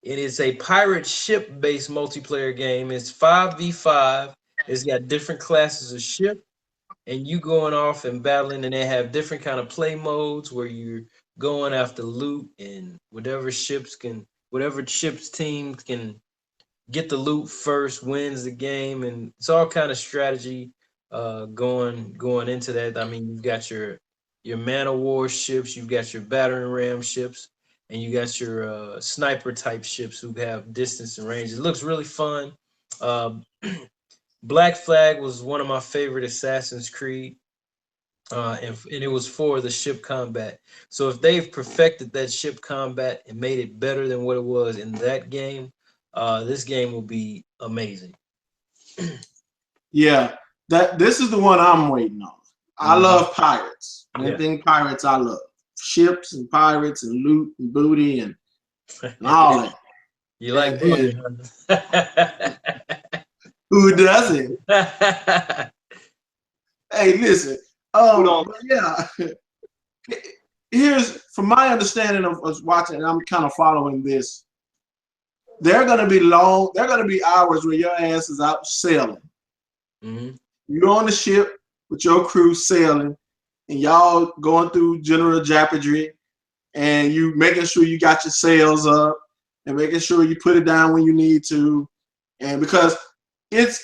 S1: It is a pirate ship-based multiplayer game. It's 5v5. It's got different classes of ship, and you going off and battling, and they have different kind of play modes where you're going after loot, and whatever ship's team can get the loot first wins the game, and it's all kind of strategy going into that. I mean, you've got your man of war ships, you've got your battering ram ships, and you got your sniper type ships who have distance and range. It looks really fun. Black Flag was one of my favorite Assassin's Creed, and it was for the ship combat. So if they've perfected that ship combat and made it better than what it was in that game, this game will be amazing.
S2: Yeah, this is the one I'm waiting on. I love pirates. Anything pirates, I love. Ships and pirates and loot and booty and all that.
S1: You like booty, huh?
S2: Who doesn't? Hey, listen. Yeah. Here's, from my understanding of watching, and I'm kind of following this. There are gonna be hours where your ass is out sailing.
S1: Mm-hmm.
S2: You're on the ship with your crew sailing, and y'all going through general Japandry, and you making sure you got your sails up, and making sure you put it down when you need to, and because it's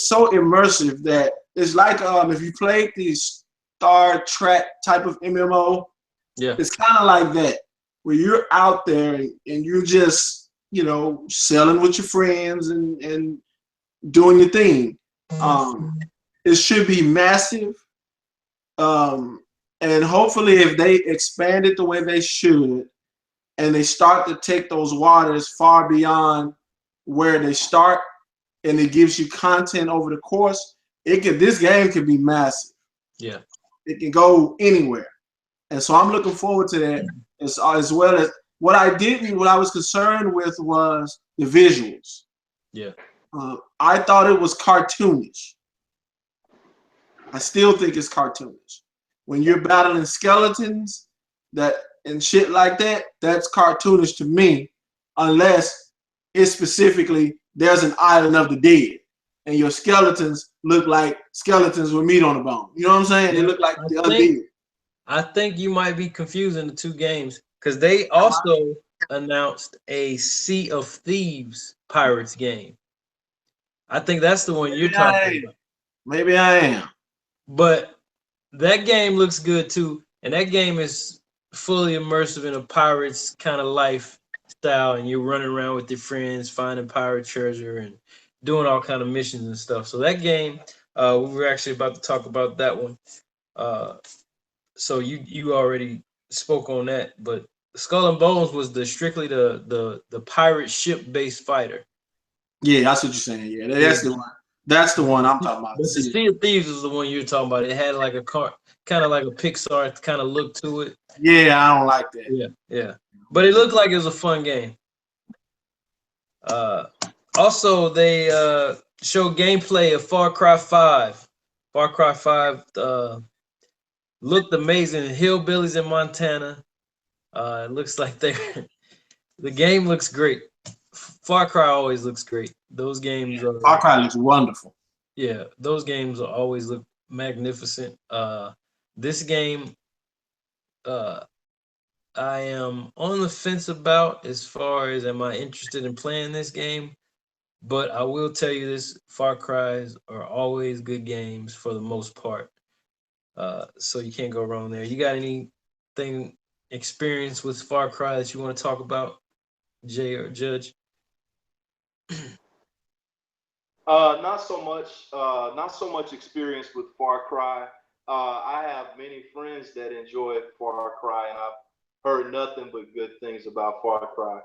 S2: so immersive that it's like if you played the Star Trek type of MMO, it's kind of like that, where you're out there and you're just sailing with your friends and doing your thing. It should be massive. And hopefully if they expand it the way they should, and they start to take those waters far beyond where they start, and it gives you content over the course, this game could be massive.
S1: Yeah.
S2: It can go anywhere. And so I'm looking forward to that as well as what I was concerned with was the visuals.
S1: Yeah.
S2: I thought it was cartoonish. I still think it's cartoonish. When you're battling skeletons and shit like that, that's cartoonish to me, unless it's specifically there's an island of the dead and your skeletons look like skeletons with meat on the bone. You know what I'm saying? They look like the undead.
S1: I think you might be confusing the two games because they also announced a Sea of Thieves Pirates game. I think that's the one you're talking about.
S2: Maybe I am.
S1: But that game looks good too. And that game is fully immersive in a pirate's kind of lifestyle. And you're running around with your friends, finding pirate treasure and doing all kind of missions and stuff. So that game, we were actually about to talk about that one. So you already spoke on that, but Skull and Bones was strictly the pirate ship based fighter.
S2: Yeah, that's what you're saying. Yeah, that's the one. That's the one I'm talking about.
S1: But the Sea of Thieves is the one you're talking about. It had like a kind of like a Pixar kind of look to it.
S2: Yeah, I don't like that.
S1: Yeah. But it looked like it was a fun game. Also, they showed gameplay of Far Cry 5. Far Cry 5 looked amazing. Hillbillies in Montana. It looks like the game looks great. Far Cry always looks great. Those games are
S2: Far Cry looks wonderful.
S1: Yeah, those games always look magnificent. This game, I am on the fence about as far as am I interested in playing this game, but I will tell you this: Far Cries are always good games for the most part. So you can't go wrong there. You got anything experience with Far Cry that you want to talk about, Jay or Judge?
S3: Not so much. Not so much experience with Far Cry. I have many friends that enjoy Far Cry, and I've heard nothing but good things about Far Cry.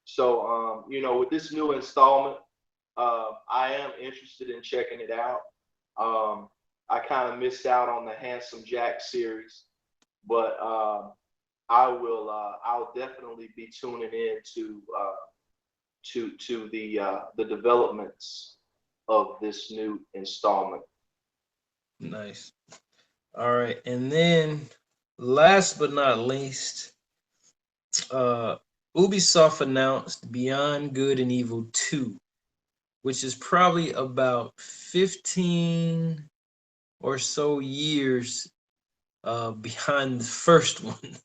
S3: So, with this new installment, I am interested in checking it out. I kind of missed out on the Handsome Jack series, but I will. I'll definitely be tuning in to the developments of this new installment.
S1: Nice. All right, and then last but not least, Ubisoft announced Beyond Good and Evil 2, which is probably about 15 or so years behind the first one.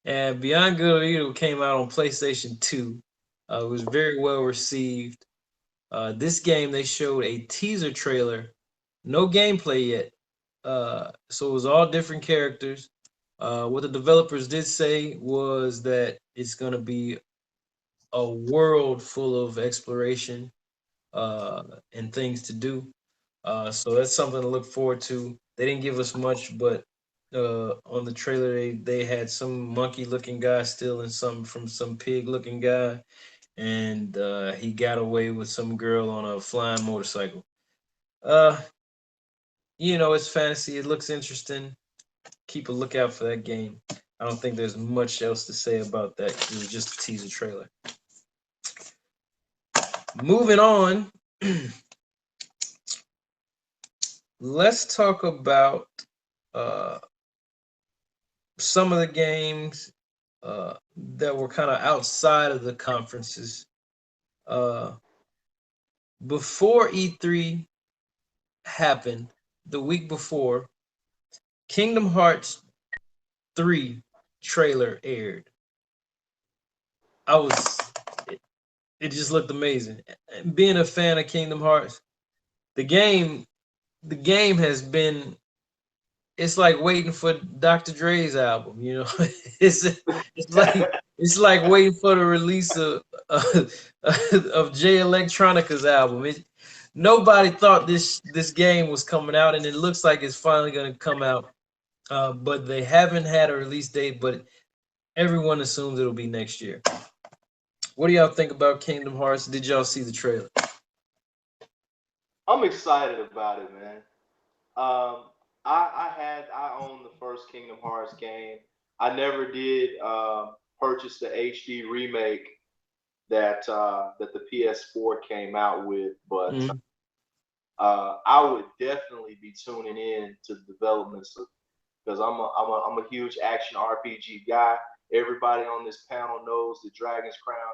S1: And Beyond Good and Evil came out on PlayStation 2. It was very well received. This game, they showed a teaser trailer, no gameplay yet. So it was all different characters. What the developers did say was that it's going to be a world full of exploration and things to do. So that's something to look forward to. They didn't give us much, but on the trailer, they had some monkey-looking guy stealing something from some pig-looking guy, and he got away with some girl on a flying motorcycle. It's fantasy. It looks interesting. Keep a lookout for that game. I don't think there's much else to say about that. It was just a teaser trailer. Moving on, let's talk about some of the games that were kind of outside of the conferences. Before E3 happened, the week before, Kingdom Hearts 3 trailer aired. It just looked amazing. Being a fan of Kingdom Hearts, the game has been, it's like waiting for Dr. Dre's album, it's like waiting for the release of Jay Electronica's album. Nobody thought this game was coming out, and it looks like it's finally going to come out. But they haven't had a release date, but everyone assumes it'll be next year. What do y'all think about Kingdom Hearts? Did y'all see the trailer?
S3: I'm excited about it, man. I owned the first Kingdom Hearts game. I never did purchase the HD remake that the PS4 came out with, but
S1: Mhm.
S3: I would definitely be tuning in to the developments of, because I'm a huge action RPG guy. Everybody on this panel knows that Dragon's Crown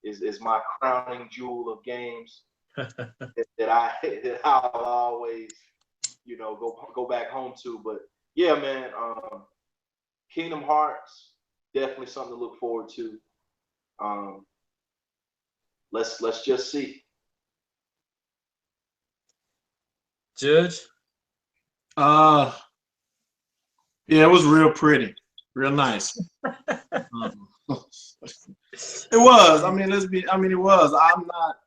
S3: is my crowning jewel of games that I that I'll always go back home to. But yeah, man, Kingdom Hearts definitely something to look forward to. Um, let's just see.
S1: Judge.
S2: Uh, yeah, it was real pretty, real nice. It was. I mean, let's be. I mean, it was. I'm not.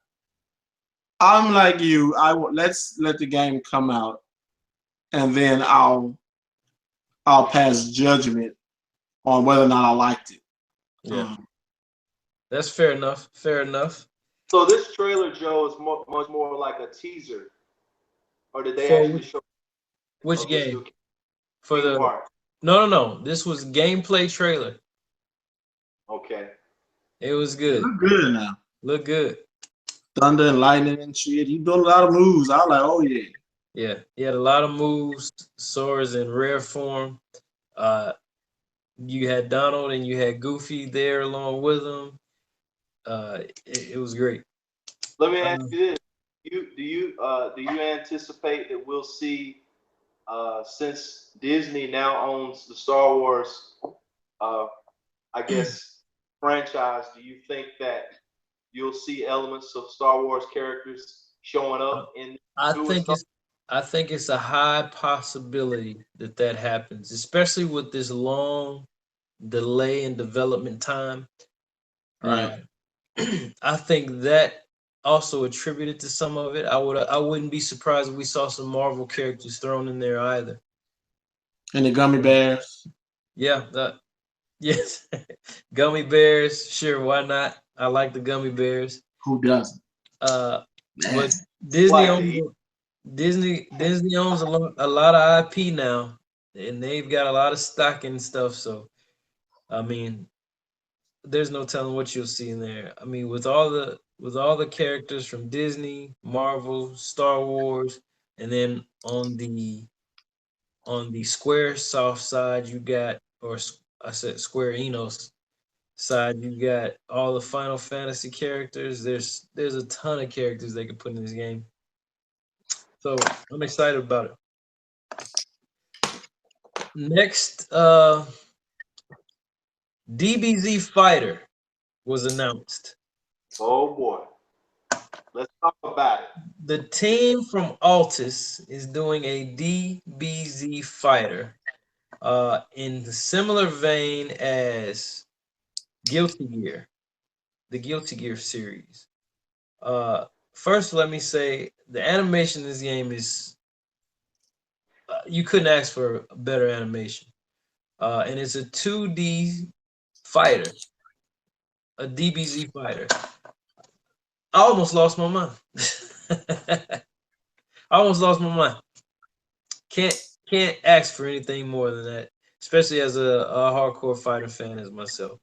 S2: I'm like you. Let's let the game come out, and then I'll pass judgment on whether or not I liked it.
S1: Yeah, that's fair enough. Fair enough.
S3: So this trailer, Joe, is much more like a teaser, or did they
S1: For
S3: actually show
S1: which
S3: of this
S1: game?
S3: new
S1: For
S3: Kingdom
S1: the
S3: Hearts?
S1: no. This was gameplay trailer.
S3: Okay.
S1: It was
S2: It
S1: good.
S2: looked good now.
S1: Look good.
S2: Thunder and lightning and shit. He doing a lot of moves. I was like, oh yeah.
S1: Yeah, he had a lot of moves. Sora's in rare form. Uh, you had Donald and you had Goofy there along with him. It was great.
S3: Let me ask
S1: Um,
S3: you this: do you anticipate that we'll see, since Disney now owns the Star Wars, uh, I guess, franchise? Do you think that you'll see elements of Star Wars characters showing up in
S1: I
S3: newer
S1: think
S3: Star?
S1: it's a high possibility that that happens, especially with this long delay in development time.
S2: Right.
S1: Uh, I think that also attributed to some of it. I wouldn't be surprised if we saw some Marvel characters thrown in there either.
S2: And the gummy bears.
S1: Yeah, yes, gummy bears. Sure, why not? I like the gummy bears.
S2: Who doesn't?
S1: Uh, but
S2: Yes.
S1: Disney
S3: Like to
S1: owns
S3: eat?
S1: Disney owns a lot of IP now, and they've got a lot of stock and stuff. So I mean, there's no telling what you'll see in there. I mean, with all the characters from Disney, Marvel, Star Wars, and then on the Square Soft side, you got I said Square Enos side, you got all the Final Fantasy characters. There's a ton of characters they could put in this game. So I'm excited about it. Next, DBZ Fighter was announced.
S3: Oh boy, let's talk about it.
S1: The team from Altus is doing a DBZ Fighter in the similar vein as Guilty Gear, the Guilty Gear series. First, let me say the animation in this game is you couldn't ask for a better animation. And it's a 2D fighter, a DBZ fighter. I almost lost my mind. I almost lost my mind. Can't can't ask for anything more than that, especially as a hardcore fighter fan as myself.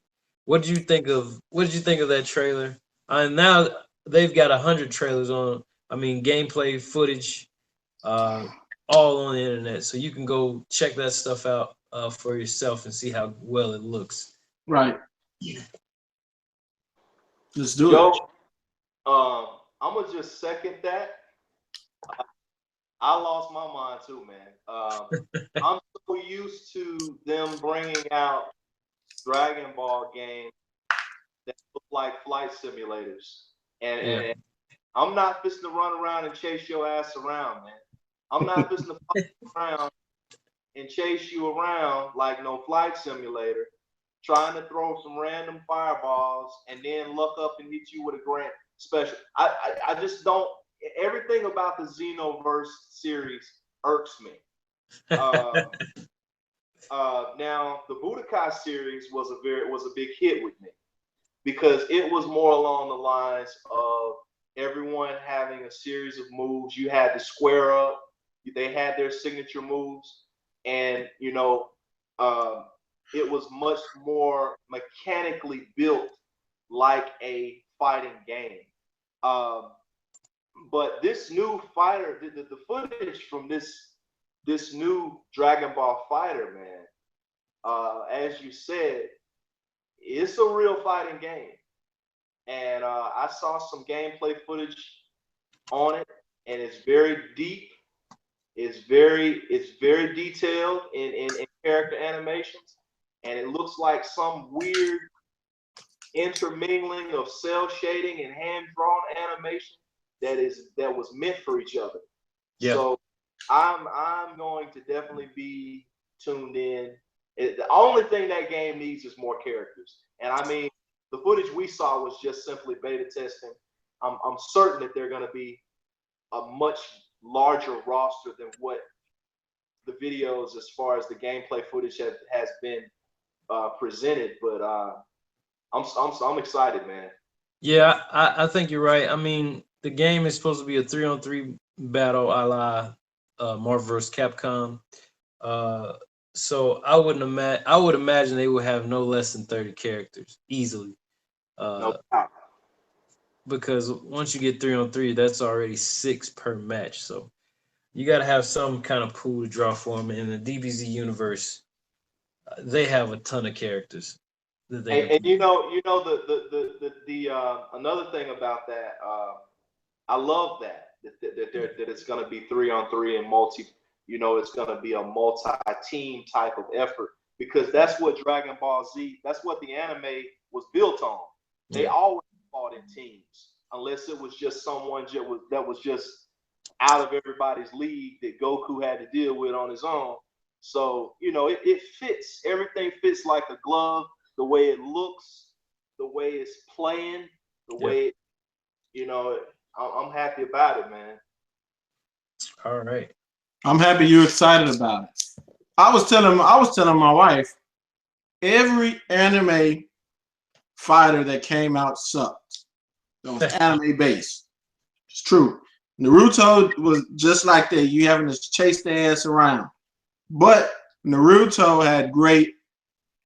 S1: What did you think of that trailer? And now they've got 100 trailers on. I mean, gameplay footage, uh, all on the internet, so you can go check that stuff out for yourself and see how well it looks.
S2: Right. Let's do it.
S3: Joe, I'm gonna just second that. I lost my mind too, man. I'm so used to them bringing out Dragon Ball games that look like flight simulators,
S1: Yeah.
S3: and I'm not fixing to run around and chase your ass around, man. I'm not fixing to fly around and chase you around like no flight simulator, trying to throw some random fireballs and then look up and hit you with a grand special. I just don't. Everything about the Xenoverse series irks me. Uh, now the Budokai series was a big hit with me because it was more along the lines of everyone having a series of moves. You had to square up, They had their signature moves, and it was much more mechanically built, like a fighting game. Um, but this new fighter, the footage from this new Dragon Ball Fighter, man, as you said, it's a real fighting game. And I saw some gameplay footage on it, and it's very deep. It's very detailed in character animations, and it looks like some weird intermingling of cell shading and hand drawn animation that was meant for each other.
S1: Yeah.
S3: So I'm going to definitely be tuned in. The only thing that game needs is more characters, and I mean the footage we saw was just simply beta testing. I'm certain that they're going to be a much larger roster than what the videos, as far as the gameplay footage, has been presented. But I'm excited, man.
S1: Yeah, I think you're right. I mean, the game is supposed to be a 3-on-3 battle a la Marvel vs. Capcom. So I would imagine they would have no less than 30 characters easily.
S3: No doubt.
S1: Because once you get 3-on-3, that's already 6 per match. So you got to have some kind of pool to draw from. In the DBZ universe, they have a ton of characters.
S3: And another thing about that, I love that it's going to be 3-on-3 and multi. It's going to be a multi-team type of effort, because that's what Dragon Ball Z. That's what the anime was built on. They always fought in teams, unless it was just someone that was just out of everybody's league that Goku had to deal with on his own. So it fits. Everything fits like a glove. The way it looks, the way it's playing, the way I'm happy about it, man.
S1: All right.
S2: I'm happy you're excited about it. I was telling my wife, every anime fighter that came out sucked. That was anime based. It's true. Naruto was just like that. You having to chase the ass around. But Naruto had great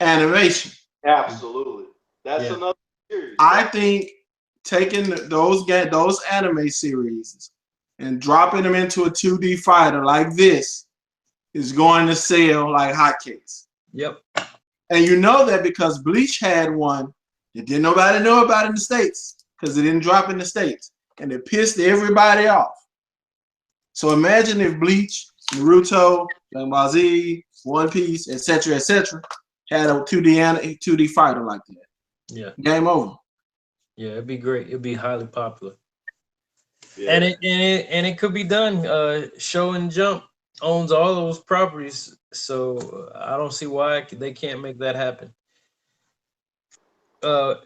S2: animation.
S3: Absolutely. That's another series.
S2: I think taking those anime series and dropping them into a 2D fighter like this is going to sell like hotcakes.
S1: Yep.
S2: And you know that because Bleach had one that didn't nobody know about in the States, because it didn't drop in the States. And it pissed everybody off. So imagine if Bleach, Naruto, Dragon Ball Z, One Piece, etc., had a 2D fighter like that.
S1: Yeah.
S2: Game over.
S1: Yeah, it'd be great. It'd be highly popular.
S3: Yeah.
S1: And it could be done. Show and Jump owns all those properties, so I don't see why they can't make that happen.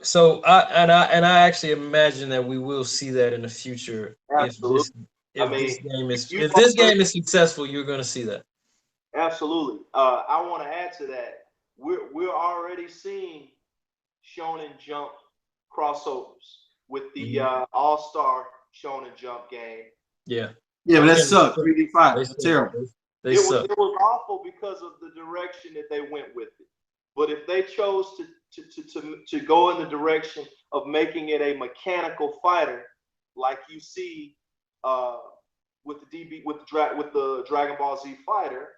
S1: So I actually imagine that we will see that in the future.
S3: Absolutely.
S1: If this game is successful, you're going to see that.
S3: Absolutely. I want to add to that. We're already seeing Shonen Jump crossovers with the All-Star Shonen Jump game.
S1: Yeah.
S2: Yeah, but that sucked. 3D fight. Terrible.
S1: It
S3: was awful because of the direction that they went with it. But if they chose to go in the direction of making it a mechanical fighter, like you see with the Dragon Ball Z fighter,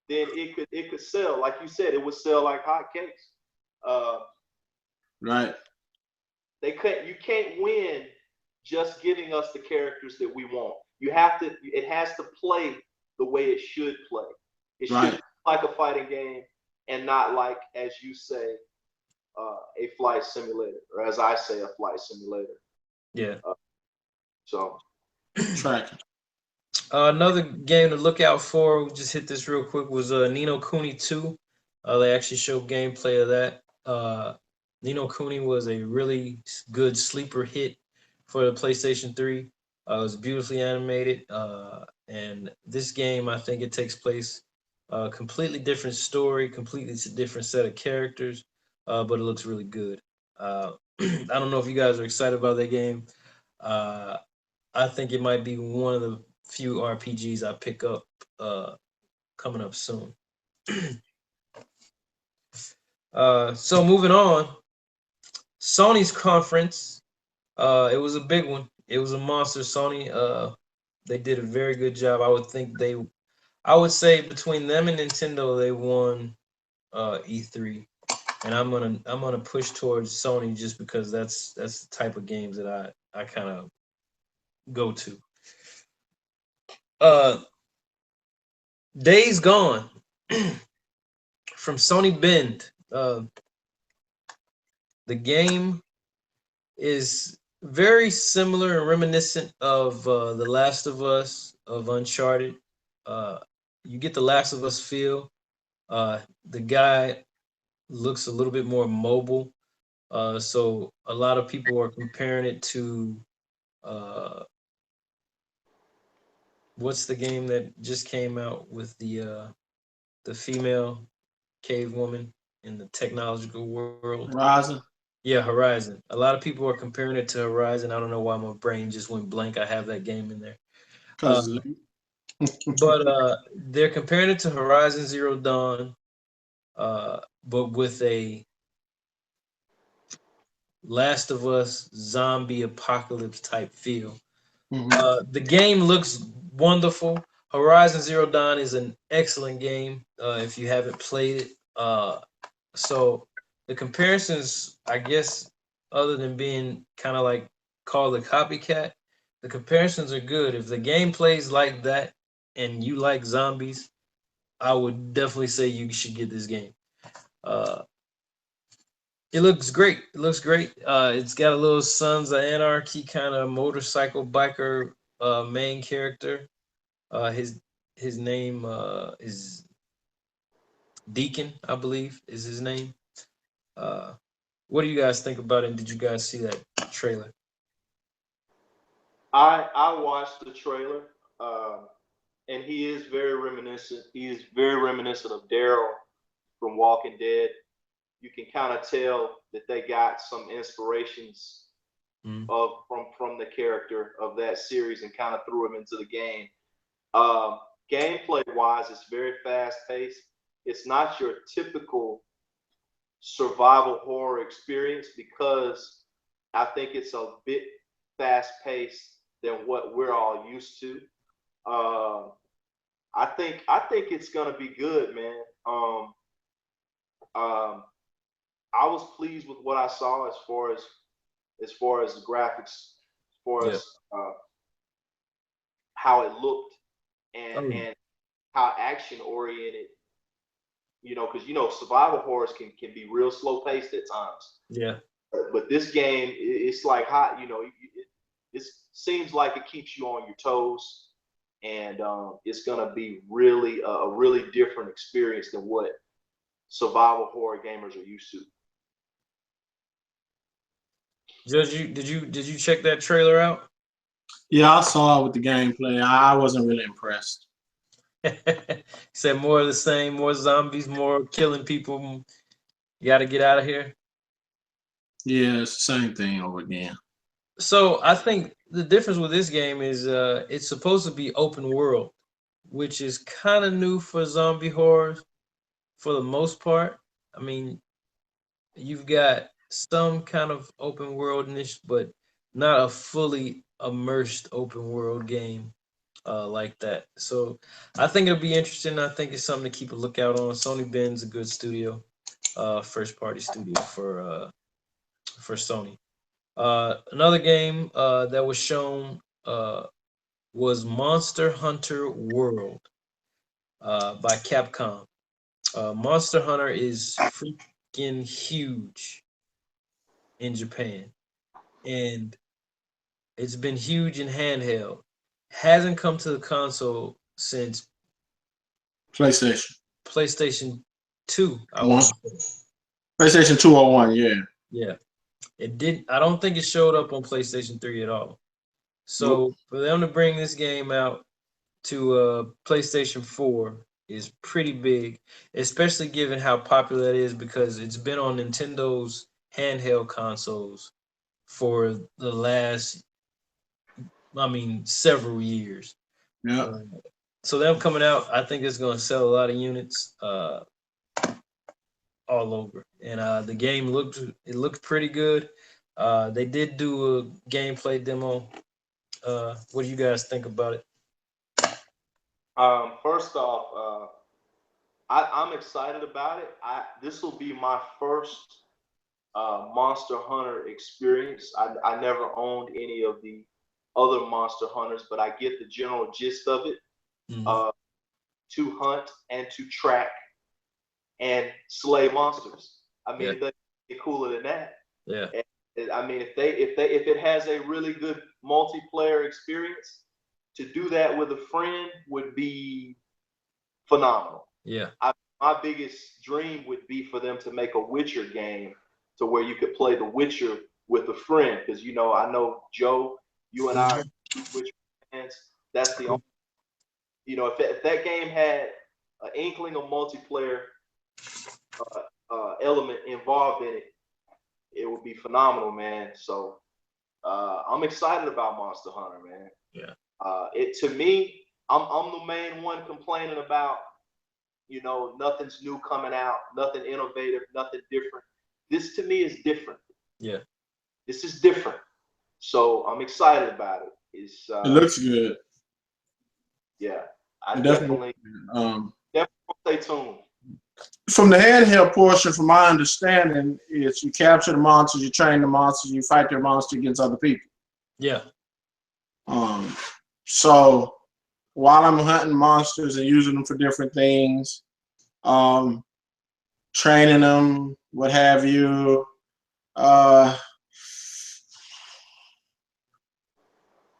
S3: then it could sell. Like you said, it would sell like hotcakes.
S2: Right.
S3: You can't win just giving us the characters that we want. It has to play the way it should play. It should be like a fighting game and not like, as you say, a flight simulator, or as I say, a flight simulator.
S1: Yeah.
S3: So
S2: track.
S1: Another game to look out for, we just hit this real quick, was Ni no Kuni 2. They actually showed gameplay of that. Ni no Kuni was a really good sleeper hit for the PlayStation 3. It was beautifully animated. And this game, I think it takes place completely different story, completely different set of characters, but it looks really good. I don't know if you guys are excited about that game. I think it might be one of the few RPGs I pick up coming up soon. So moving on, Sony's conference. It was a big one. It was a monster. Sony. They did a very good job. I would say between them and Nintendo, they won E3, and I'm gonna push towards Sony just because that's the type of games that I kind of go to. Uh, Days Gone from Sony Bend. The game is very similar and reminiscent of The Last of Us, of Uncharted. Uh, you get the Last of Us feel. The guy looks a little bit more mobile. So a lot of people are comparing it to uh, what's the game that just came out with the female cave woman in the technological world?
S2: Horizon.
S1: Yeah, Horizon. A lot of people are comparing it to Horizon. I don't know why my brain just went blank. I have that game in there. Uh,
S2: Because
S1: but they're comparing it to Horizon Zero Dawn, but with a Last of Us zombie apocalypse type feel. The game looks wonderful. Horizon Zero Dawn is an excellent game if you haven't played it. So the comparisons, I guess, other than being kind of like called a copycat, the comparisons are good. If the game plays like that and you like zombies, I would definitely say you should get this game. Uh, it looks great. It looks great. It's got a little Sons of Anarchy kind of motorcycle biker main character. His name is Deacon, I believe, is his name. Uh, what do you guys think about it? And did you guys see that trailer?
S3: I watched the trailer, and he is very reminiscent. He is very reminiscent of Daryl from Walking Dead. You can kind of tell that they got some inspirations
S1: Mm.
S3: of from the character of that series and kind of threw him into the game. Gameplay wise, it's very fast paced. It's not your typical survival horror experience because I think it's a bit fast paced than what we're all used to. Um, I think it's gonna be good, man. Um, I was pleased with what I saw as far as the graphics, as far
S1: Yeah.
S3: as how it looked and
S1: Oh,
S3: and how action oriented. Because survival horrors can be real slow paced at times.
S1: yeah.
S3: But this game, it's like hot. It seems like it keeps you on your toes, and it's gonna be really a really different experience than what survival horror gamers are used to.
S1: Judge, did you check that trailer out?
S2: yeah, I saw it with the gameplay. I wasn't really impressed.
S1: Said more of the same, more zombies, more killing people. You got to get out of here.
S2: Yeah, it's the same thing over again.
S1: So I think the difference with this game is it's supposed to be open world, which is kind of new for zombie horrors for the most part. I mean, you've got some kind of open worldness, but not a fully immersed open world game like that. So I think it'll be interesting. I think it's something to keep a lookout on. Sony Ben's a good studio, first party studio for Sony. Another game that was shown was Monster Hunter World by Capcom. Monster Hunter is freaking huge in Japan, and it's been huge in handheld. Hasn't come to the console since
S2: PlayStation
S1: PlayStation 2, I
S2: One,
S1: want to say.
S2: PlayStation 201. Yeah.
S1: Yeah. It did. I don't think it showed up on PlayStation 3 at all.
S2: Nope.
S1: So for them to bring this game out to PlayStation 4 is pretty big, especially given how popular it is because it's been on Nintendo's handheld consoles for the last, I mean, several years.
S2: Yeah.
S1: So them coming out, I think it's going to sell a lot of units all over. And the game looked pretty good. They did do a gameplay demo. What do you guys think about it?
S3: First off, I'm excited about it. This will be my first Monster Hunter experience. I never owned any of the other Monster Hunters, but I get the general gist of it.
S1: Mm-hmm.
S3: To hunt and to track and slay monsters. I mean,
S1: Yeah.
S3: it doesn't get cooler than that.
S1: Yeah.
S3: And, I mean, if it has a really good multiplayer experience, to do that with a friend would be phenomenal.
S1: Yeah.
S3: My biggest dream would be for them to make a Witcher game to where you could play the Witcher with a friend. Because, you know, I know, Joe, you and I are Witcher fans. That's the only, you know, if that game had an inkling of multiplayer element involved in it, it would be phenomenal, man. So I'm excited about Monster Hunter, man.
S1: Yeah.
S3: It to me, I'm the main one complaining about, you know, nothing's new coming out, nothing innovative, nothing different. This to me is different.
S1: Yeah.
S3: This is different. So I'm excited about it.
S2: It looks good.
S3: Yeah, I
S2: It
S3: definitely stay tuned.
S2: From the handheld portion, from my understanding, is you capture the monsters, you train the monsters, you fight their monster against other people.
S1: Yeah.
S2: So while I'm hunting monsters and using them for different things, training them, what have you,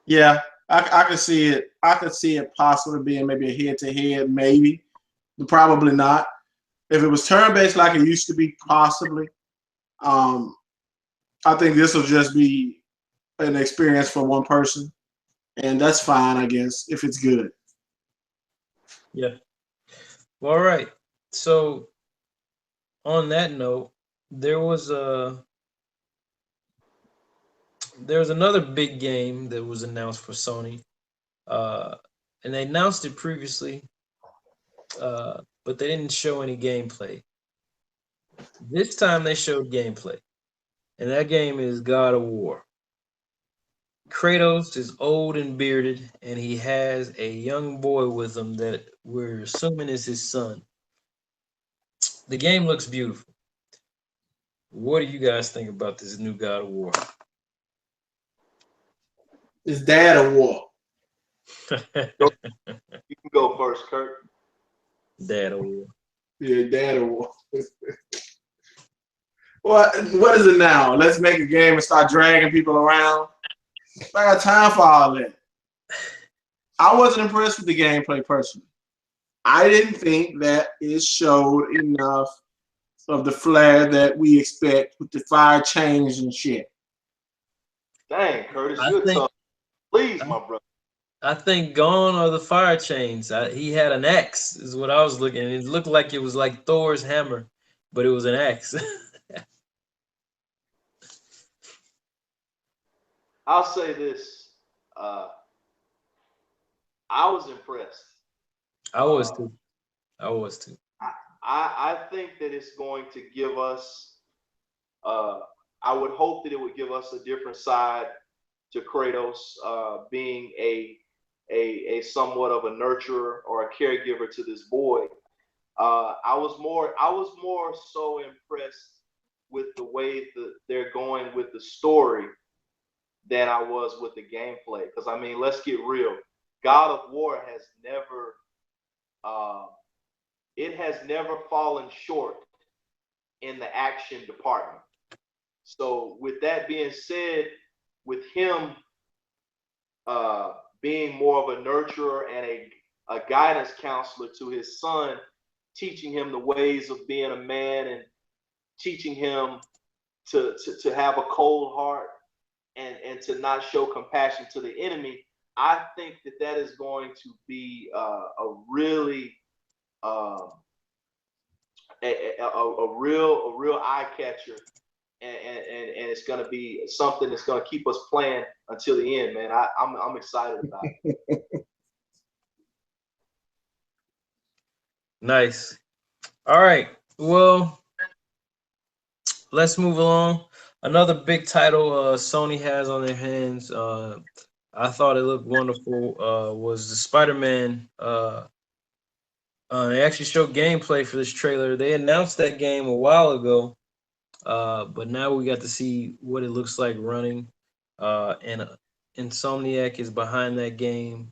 S2: yeah, I could see it. I could see it possibly being maybe a head-to-head, maybe, but probably not. If it was turn-based like it used to be, possibly. I think this will just be an experience for one person, and that's fine, I guess, if it's good.
S1: Yeah. Well, all right. So on that note, there was another big game that was announced for Sony, and they announced it previously, but they didn't show any gameplay. This time they showed gameplay, and that game is God of War. Kratos is old and bearded, and he has a young boy with him that we're assuming is his son. The game looks beautiful. What do you guys think about this new God of War?
S2: It's Dad of War.
S3: You can go first, Kurt.
S1: Dad of War.
S2: Yeah, Dad of War. What is it now? Let's make a game and start dragging people around. I got time for all that. I wasn't impressed with the gameplay personally. I didn't think that it showed enough of the flair that we expect with the fire chains and shit.
S3: Dang, Curtis,
S1: I
S3: you're
S1: think
S3: tough. Please, my brother.
S1: I think gone are the fire chains. He had an axe, is what I was looking at. It looked like it was like Thor's hammer, but it was an axe.
S3: I'll say this. I was impressed.
S1: I was too. I was too.
S3: I think that it's going to give us. I would hope that it would give us a different side to Kratos, being a somewhat of a nurturer or a caregiver to this boy. I was more so impressed with the way that they're going with the story than I was with the gameplay. Because I mean, let's get real. God of War has never it has never fallen short in the action department. So with that being said, with him being more of a nurturer and a guidance counselor to his son, teaching him the ways of being a man and teaching him to have a cold heart and to not show compassion to the enemy, I think that is going to be a really a real eye catcher, and it's going to be something that's going to keep us playing until the end, man. I'm excited about it.
S1: Nice. All right. Well, let's move along. Another big title Sony has on their hands. I thought it looked wonderful. Was the Spider-Man? They actually showed gameplay for this trailer. They announced that game a while ago, but now we got to see what it looks like running. And Insomniac is behind that game.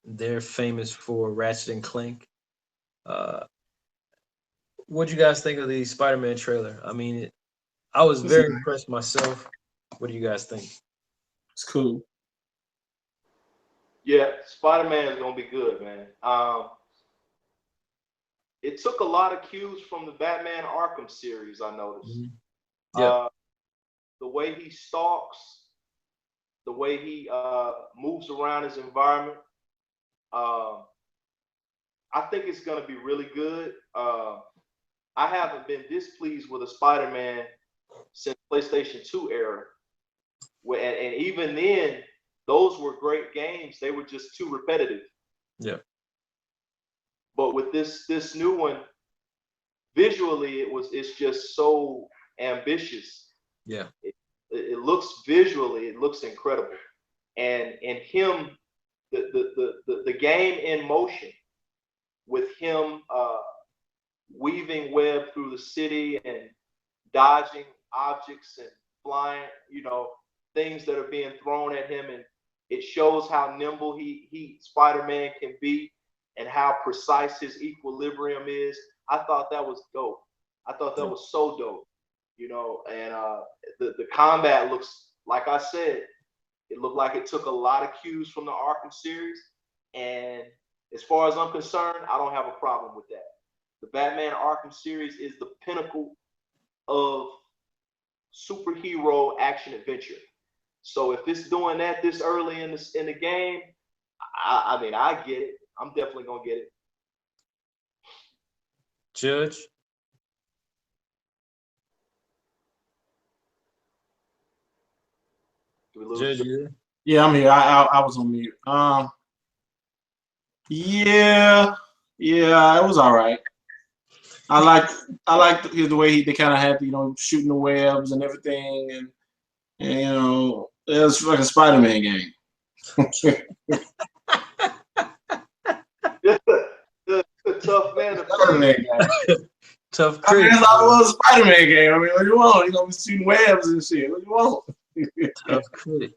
S1: They're famous for Ratchet and Clank. Uh, what do you guys think of the Spider-Man trailer? I mean, I was
S2: It's,
S1: very impressed myself. What do you guys think?
S2: it's cool.
S3: Yeah, Spider-Man is gonna be good, man. It took a lot of cues from the Batman Arkham series. I noticed.
S1: Mhm. Yeah,
S3: Uh, the way he stalks, the way he moves around his environment. Um, I think it's gonna be really good. I haven't been displeased with a Spider-Man since PlayStation 2 era. And even then, those were great games. They were just too repetitive.
S1: yeah,
S3: But with this new one, visually, it's just so ambitious.
S1: yeah,
S3: It looks visually, it looks incredible. And him, the game in motion with him weaving web through the city and dodging objects and flying, things that are being thrown at him, and it shows how nimble he Spider-Man can be and how precise his equilibrium is. I thought that was dope. I thought that
S1: yeah.
S3: was so dope, and the combat looks, like I said, it looked like it took a lot of cues from the Arkham series, and as far as I'm concerned, I don't have a problem with that. The Batman Arkham series is the pinnacle of superhero action adventure. So if it's doing that this early in the game, I mean, I get it. I'm definitely gonna get it.
S1: Judge,
S3: Do we lose?
S1: Judge, you there?
S2: Yeah, I'm here. I was on mute. Yeah, yeah, it was all right. I like the way they kind of had shooting the webs and everything, and it was like a Spider-Man game.
S3: The tough man to
S2: Spider-Man
S3: please.
S2: game.
S1: Tough
S2: I mean,
S1: critic.
S2: it's all it was a Spider-Man game. I mean, what do you want? Be shooting webs and shit. What do you want?
S1: Tough critic.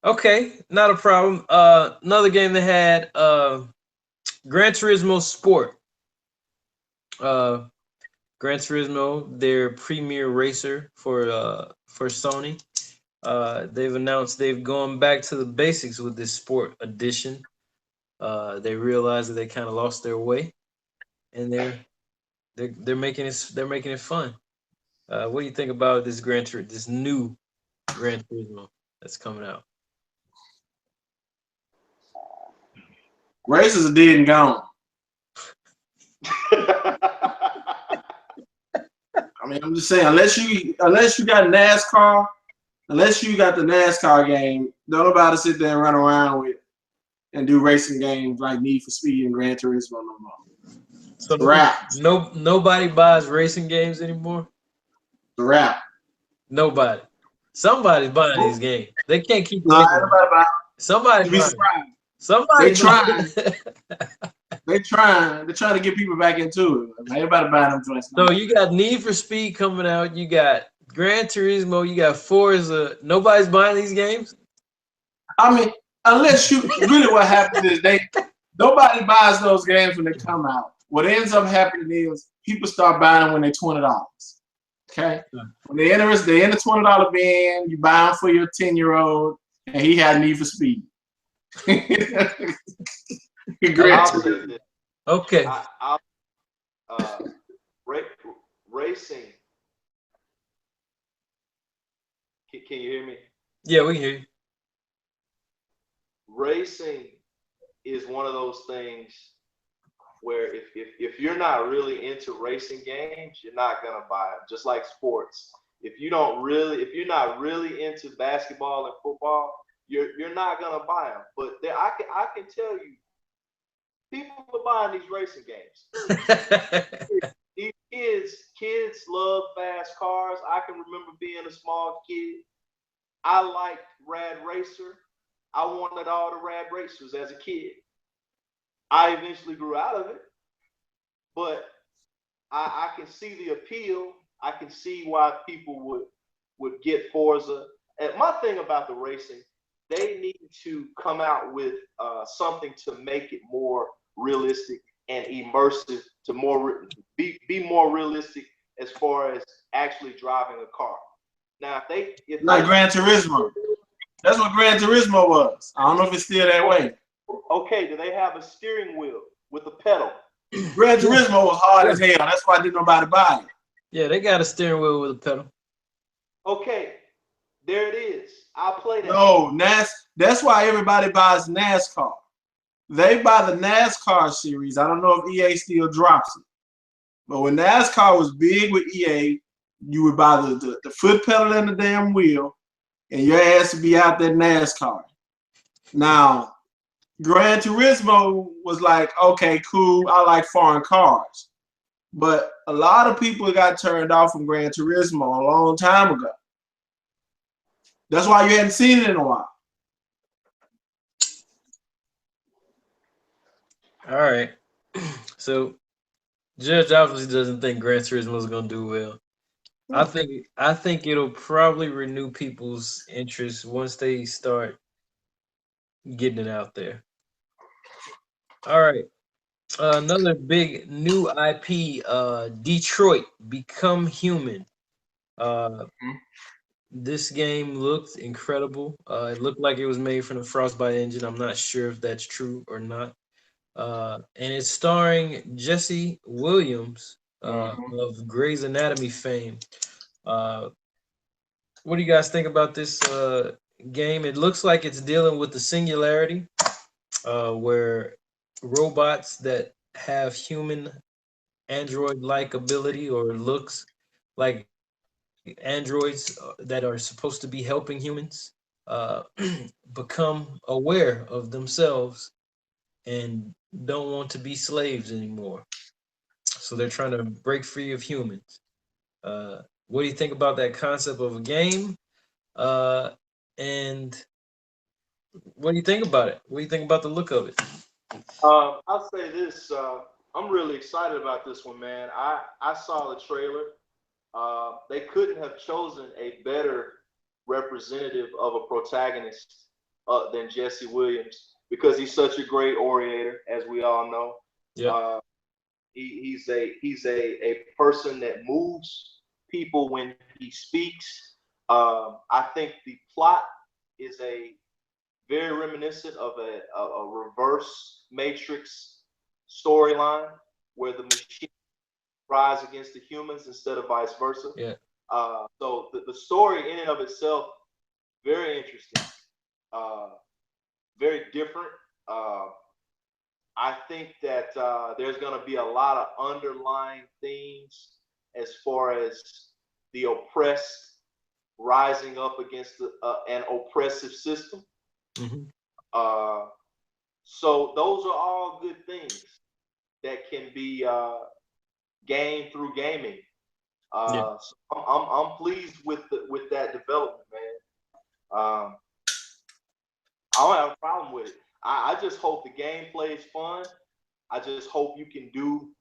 S1: Okay, not a problem. Another game they had, Gran Turismo Sport. Uh, Gran Turismo, their premier racer for Sony. They've announced they've gone back to the basics with this sport edition. They realized that they kind of lost their way, and they're making it fun. What do you think about this new Gran Turismo that's coming out?
S2: Races are dead and gone. I mean, I'm just saying, unless you got NASCAR, unless you got the NASCAR game, don't nobody sit there and run around with and do racing games like Need for Speed and Gran Turismo no more.
S1: So
S2: It's a wrap.
S1: nobody buys racing games anymore.
S2: It's a wrap.
S1: Nobody. Somebody's buying these games. They can't keep
S2: No,
S1: making them.
S2: everybody buy.
S1: Somebody's
S2: You'd be
S1: buying.
S2: surprised.
S1: Somebody
S2: They trying. They're trying to get people back into it. Everybody buying them joints.
S1: So you got Need for Speed coming out. You got Gran Turismo. You got Forza. Nobody's buying these games.
S2: I mean, unless you really, what happens is nobody buys those games when they come out. What ends up happening is people start buying them when they're $20. Okay, when they enter $20 bin, you buy them for your 10-year-old, and he had Need for Speed.
S3: I'll say this.
S1: Okay.
S3: Racing. Can you hear me?
S1: Yeah, we can hear you.
S3: Racing is one of those things where if you're not really into racing games, you're not gonna buy them. Just like sports, if you're not really into basketball and football, you're not gonna buy them. But I can tell you, people are buying these racing games. These kids love fast cars. I can remember being a small kid. I liked Rad Racer. I wanted all the Rad Racers as a kid. I eventually grew out of it, but I can see the appeal. I can see why people would get Forza. And my thing about the racing, they need to come out with something to make it more realistic and immersive, to be more realistic as far as actually driving a car. Now, if
S2: like Gran Turismo. That's what Gran Turismo was. I don't know if it's still that way.
S3: Okay, do they have a steering wheel with a pedal?
S2: Gran Turismo was hard as hell. That's why didn't nobody buy it.
S1: Yeah, they got a steering wheel with a pedal.
S3: Okay, there it is. I'll play that.
S2: No, that's why everybody buys NASCAR. They buy the NASCAR series. I don't know if EA still drops it. But when NASCAR was big with EA, you would buy the foot pedal and the damn wheel, and your ass would be out there NASCAR. Now, Gran Turismo was like, okay, cool, I like foreign cars. But a lot of people got turned off from Gran Turismo a long time ago. That's why you hadn't seen it in a while.
S1: All right. So Judge obviously doesn't think Gran Turismo is gonna do well. I think it'll probably renew people's interest once they start getting it out there. All right. Another big new IP, Detroit Become Human. This game looked incredible. It looked like it was made from the Frostbite engine. I'm not sure if that's true or not. And it's starring Jesse Williams of Grey's Anatomy fame. What do you guys think about this game? It looks like it's dealing with the singularity, where robots that have human android-like ability or looks like androids that are supposed to be helping humans become aware of themselves and don't want to be slaves anymore. So they're trying to break free of humans. What do you think about that concept of a game? And what do you think about it? What do you think about the look of it?
S3: I'll say this. I'm really excited about this one, man. I saw the trailer. They couldn't have chosen a better representative of a protagonist than Jesse Williams because he's such a great orator, as we all know.
S1: Yeah.
S3: He's a person that moves people when he speaks. I think the plot is very reminiscent of a reverse Matrix storyline where the machine rise against the humans instead of vice versa.
S1: Yeah.
S3: So the story in and of itself, very interesting, very different. I think that there's going to be a lot of underlying themes as far as the oppressed rising up against an oppressive system.
S1: Mm-hmm.
S3: So those are all good things that can be gained through gaming. So I'm pleased with that development, man. I don't have a problem with it. I just hope the gameplay is fun. I just hope you can you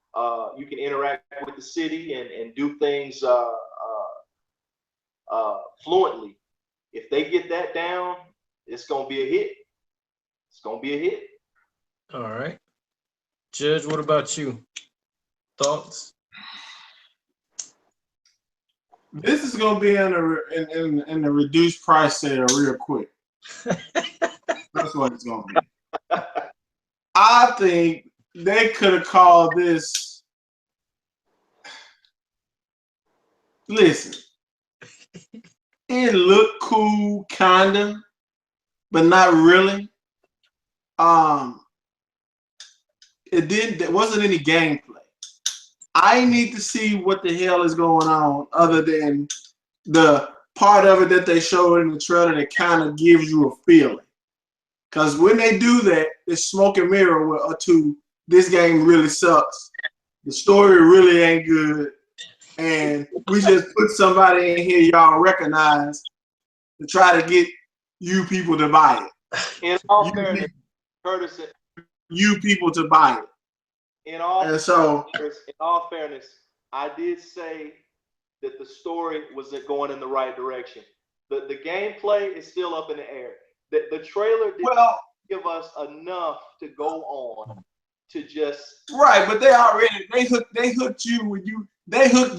S3: can interact with the city and do things fluently. If they get that down, it's gonna be a hit. It's gonna be a hit.
S1: All right, Judge. What about you? Thoughts?
S2: This is gonna be in the reduced price sale real quick. That's what it's gonna be. I think they could have called this. Listen, it looked cool, kinda, but not really. There wasn't any gameplay. I need to see what the hell is going on other than the part of it that they showed in the trailer that kind of gives you a feeling. Because when they do that, it's smoke and mirror to this game really sucks. The story really ain't good. And we just put somebody in here y'all recognize to try to get you people to buy it.
S3: In all fairness, Curtis,
S2: You people to buy it.
S3: in all fairness, I did say that the story wasn't going in the right direction. The gameplay is still up in the air. The trailer didn't give us enough to go on to just
S2: right, but they hooked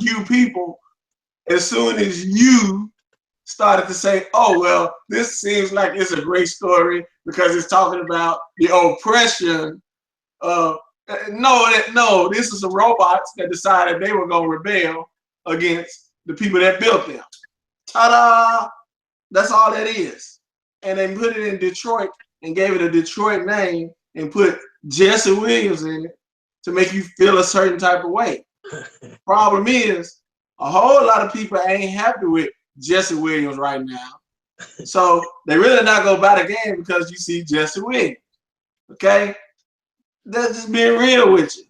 S2: you people as soon as you started to say, oh well, this seems like it's a great story because it's talking about the oppression of no, this is some robots that decided they were gonna rebel against the people that built them. Ta-da! That's all that is. And they put it in Detroit and gave it a Detroit name and put Jesse Williams in it to make you feel a certain type of way. Problem is, a whole lot of people ain't happy with Jesse Williams right now. So they really not gonna buy the game because you see Jesse Williams. Okay? That's just being real with you.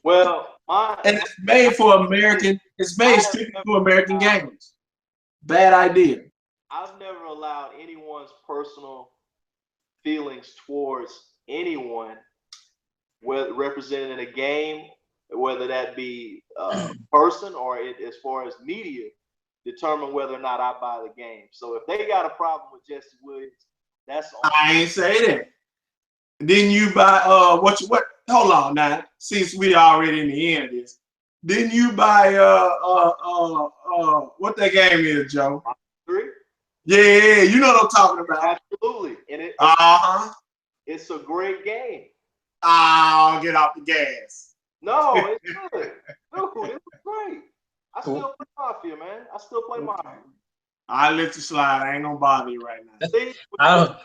S3: well,
S2: and it's made for American, it's made strictly for American gamers. Bad idea.
S3: I've never allowed anyone's personal feelings towards anyone, whether represented in a game, whether that be a person or as far as media, determine whether or not I buy the game. So if they got a problem with Jesse Williams, that's on.
S2: I ain't say that. Didn't you buy what hold on now, since we already in the end of this. Didn't you buy what that game is, Joe?
S3: 3?
S2: Yeah, you know what I'm talking about.
S3: Absolutely. And it's a great game.
S2: Oh, get off the gas.
S3: No, it's good. Dude, it was great. I still play Mafia, man. I still play Mafia.
S2: I'll let you slide. I ain't gonna bother you right now.
S1: I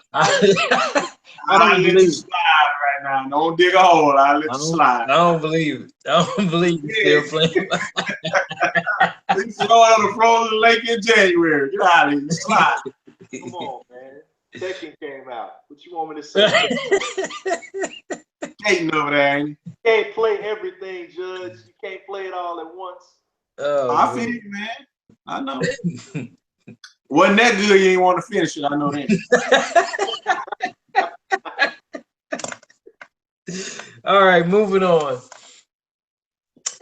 S1: don't
S2: let you slide right now. Don't dig a hole. I'll let you slide.
S1: I don't believe it. I don't believe you still playing.
S2: It's going on a frozen lake in January. Get out of here. Slide.
S3: Come on, man. Tekken came out. What you want me to say?
S2: Hating over there, ain't you?
S3: You can't play everything, Judge. You can't play it all at once.
S1: Oh,
S2: I feel you, man. I know. Wasn't that good? You ain't want to finish it. I know that.
S1: All right, moving on.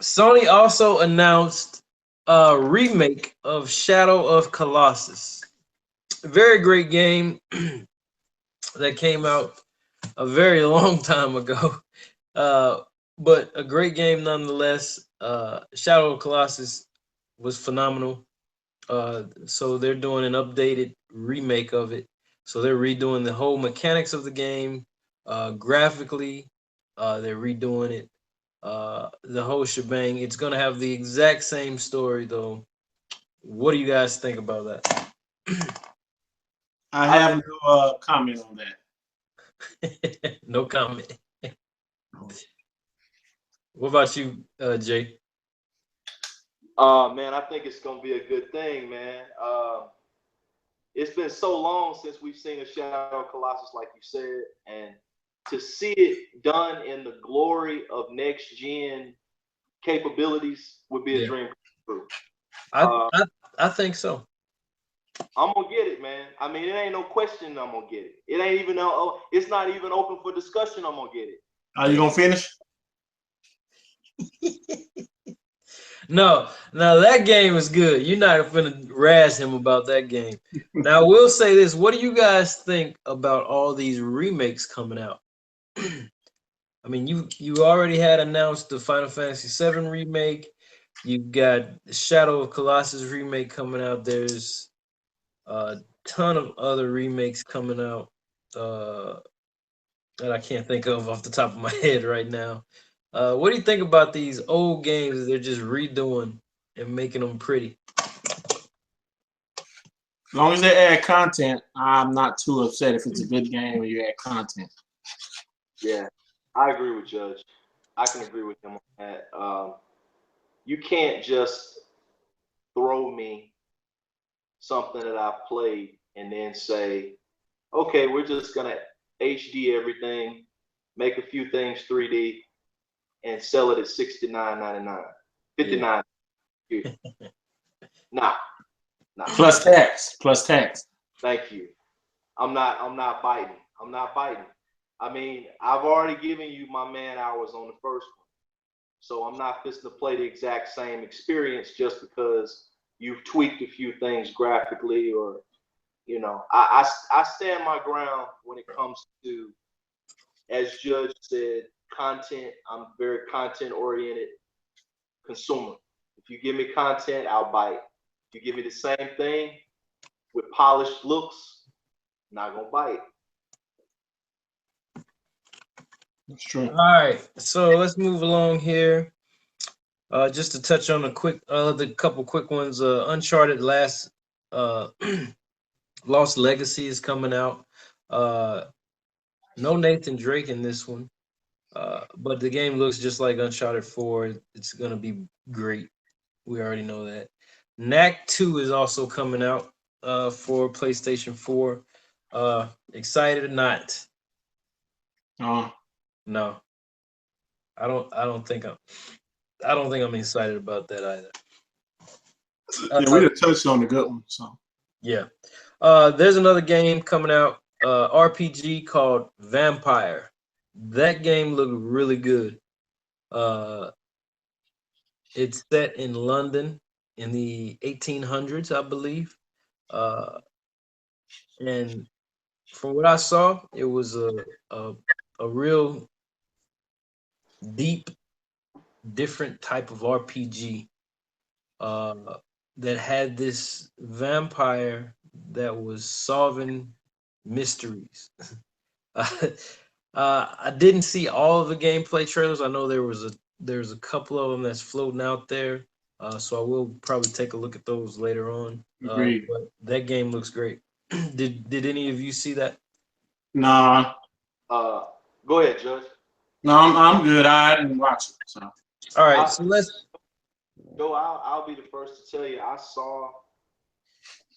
S1: Sony also announced a remake of Shadow of Colossus. Very great game that came out a very long time ago, but a great game nonetheless. Shadow of Colossus was phenomenal. So they're doing an updated remake of it. So they're redoing the whole mechanics of the game, graphically. They're redoing it, the whole shebang. It's gonna have the exact same story though. What do you guys think about that?
S2: I have no comment on that.
S1: No comment. What about you, Jay?
S3: Man, I think it's gonna be a good thing, man. It's been so long since we've seen a Shadow of Colossus, like you said, and to see it done in the glory of next gen capabilities would be a dream come true.
S1: I think so.
S3: I'm gonna get it, man. I mean, it ain't no question I'm gonna get it. It ain't even it's not even open for discussion. I'm gonna get it.
S2: Are you gonna finish?
S1: No, now that game is good. You're not gonna razz him about that game. Now, we'll say this: what do you guys think about all these remakes coming out? I mean, you already had announced the Final Fantasy VII remake. You've got Shadow of Colossus remake coming out. There's a ton of other remakes coming out that I can't think of off the top of my head right now. What do you think about these old games that they're just redoing and making them pretty?
S2: As long as they add content, I'm not too upset if it's a good game and you add content.
S3: Yeah, I agree with Judge. I can agree with him on that. You can't just throw me something that I've played and then say, okay, we're just gonna HD everything make a few things 3D, and sell it at $69.99, $59. Yeah. Nah.
S2: Plus tax.
S3: Thank you. I'm not biting. I'm not biting. I mean, I've already given you my man hours on the first one. So I'm not fixing to play the exact same experience just because you've tweaked a few things graphically, or I stand my ground when it comes to, as Judge said, content. I'm very content oriented consumer. If you give me content, I'll buy it. If you give me the same thing with polished looks, I'm not gonna buy it.
S2: That's true.
S1: All right, so let's move along here. Just to touch on the couple quick ones. Uncharted Lost Legacy is coming out. No Nathan Drake in this one, but the game looks just like Uncharted 4. It's gonna be great. We already know that. Knack 2 is also coming out for PlayStation 4. Excited or not? No, I don't think I'm excited about that either.
S2: Yeah, we just touched on the good one. So
S1: Yeah. There's another game coming out, RPG called Vampire. That game looked really good. It's set in London in the 1800s, I believe. And from what I saw, it was a real deep, different type of RPG that had this vampire that was solving mysteries. I didn't see all of the gameplay trailers. I know there's a couple of them that's floating out there. So I will probably take a look at those later on.
S2: agreed.
S1: But that game looks great. Did any of you see that?
S2: Nah.
S3: Go ahead, Judge.
S2: No, I'm good. I didn't watch it. So
S1: All right, so
S3: I'll be the first to tell you, I saw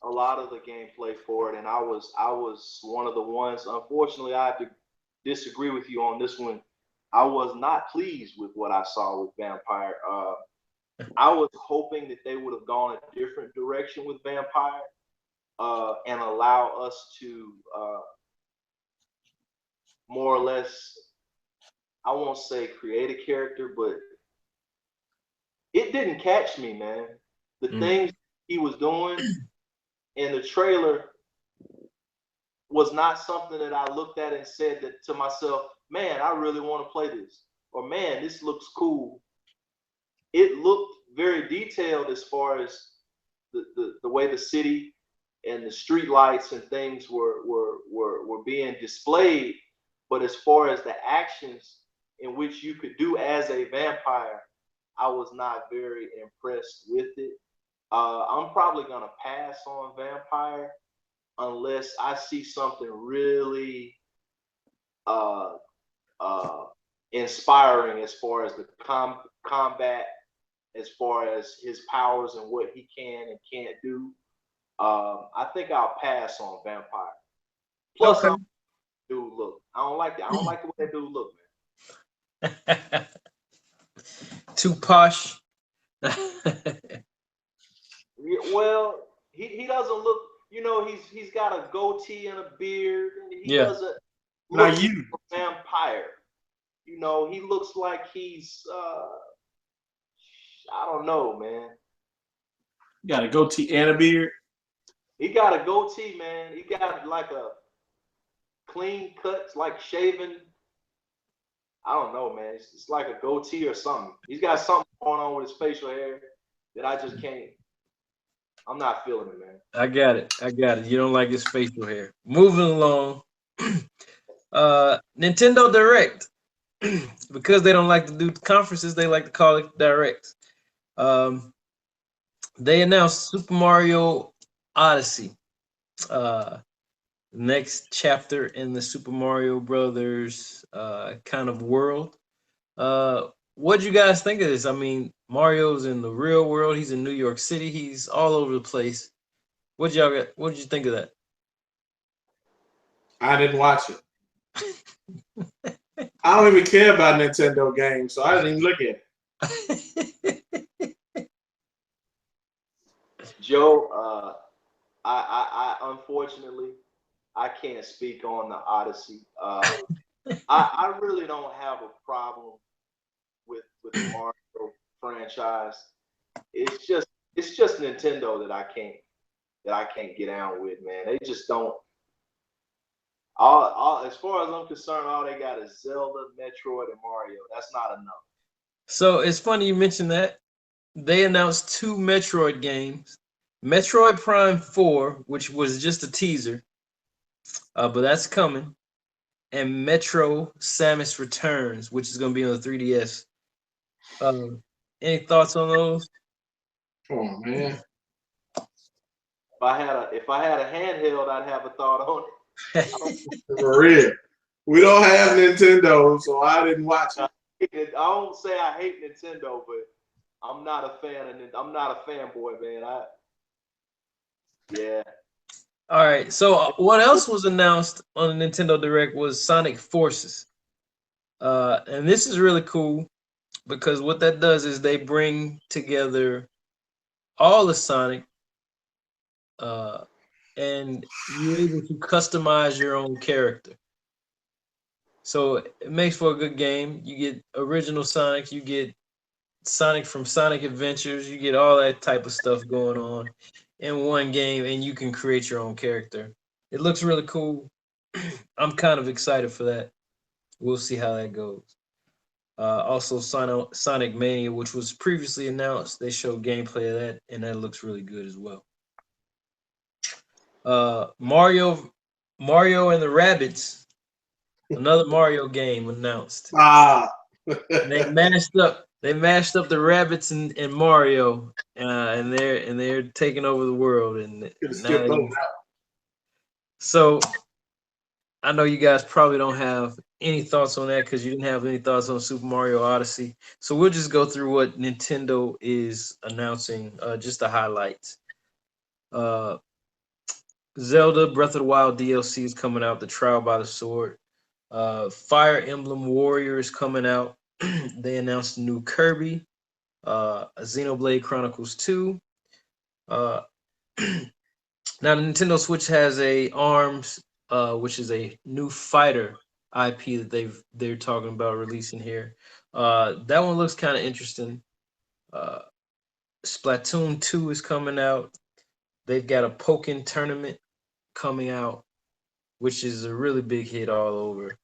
S3: a lot of the gameplay for it, and I was one of the ones. Unfortunately, I have to disagree with you on this one. I was not pleased with what I saw with Vampire. I was hoping that they would have gone a different direction with Vampire, and allow us to more or less, I won't say create a character, but it didn't catch me, man. The things he was doing in the trailer was not something that I looked at and said that to myself, man, I really want to play this, or man, this looks cool. It looked very detailed as far as the way the city and the street lights and things were being displayed. But as far as the actions in which you could do as a vampire, I was not very impressed with it. I'm probably gonna pass on Vampire unless I see something really inspiring as far as the combat, as far as his powers and what he can and can't do. I think I'll pass on Vampire. Plus,
S1: okay.
S3: Dude, look, I don't like that. I don't like the way that dude look, man.
S1: Too posh.
S3: Well, he doesn't look. He's got a goatee and a beard. And he doesn't look
S2: like you,
S3: like a vampire. He looks like he's. I don't know, man.
S2: You got a goatee and a beard.
S3: He got a goatee, man. He got like a clean cut, like shaven. I don't know, man. It's like a goatee or something. He's got something going on with his facial hair that I just can't. I'm not feeling it, man.
S1: I got it. You don't like his facial hair. Moving along. Nintendo Direct. Because they don't like to do conferences, they like to call it Direct. They announced Super Mario Odyssey. Next chapter in the Super Mario Brothers kind of world. What'd you guys think of this? I mean, Mario's in the real world. He's in New York City. He's all over the place. What did you think of that?
S2: I didn't watch it. I don't even care about Nintendo games, so I didn't even look at it.
S3: Joe, I unfortunately I can't speak on the Odyssey. I really don't have a problem with the Mario franchise. It's just Nintendo that I can't get down with, man. They just don't. All as far as I'm concerned, all they got is Zelda, Metroid, and Mario. That's not enough.
S1: So it's funny you mentioned that. They announced 2 Metroid games. Metroid Prime 4, which was just a teaser, but that's coming. And Metro Samus Returns, which is going to be on the 3DS. Any thoughts on those?
S2: Oh man.
S3: If I had a handheld, I'd have a thought on it.
S2: For real. We don't have Nintendo, so I didn't watch it.
S3: I don't say I hate Nintendo, but I'm not a fan of it. I'm not a fanboy, man. Yeah.
S1: All right. So what else was announced on the Nintendo Direct was Sonic Forces. And this is really cool because what that does is they bring together all the Sonic, and you're able to customize your own character. So it makes for a good game. You get original Sonic, you get Sonic from Sonic Adventures, you get all that type of stuff going on in one game, and you can create your own character. It looks really cool. I'm kind of excited for that. We'll see how that goes. Also, Sonic Mania, which was previously announced, they showed gameplay of that, and that looks really good as well. Mario and the Rabbids, another Mario game announced. They mashed up the rabbits and Mario, and they're taking over the world. And so I know you guys probably don't have any thoughts on that because you didn't have any thoughts on Super Mario Odyssey. So we'll just go through what Nintendo is announcing, just the highlights. Zelda Breath of the Wild DLC is coming out, The Trial by the Sword. Fire Emblem Warrior is coming out. They announced a new Kirby, Xenoblade Chronicles 2. Now the Nintendo Switch has a ARMS, which is a new fighter IP that they're talking about releasing here. That one looks kind of interesting. Splatoon 2 is coming out. They've got a Pokken tournament coming out, which is a really big hit all over.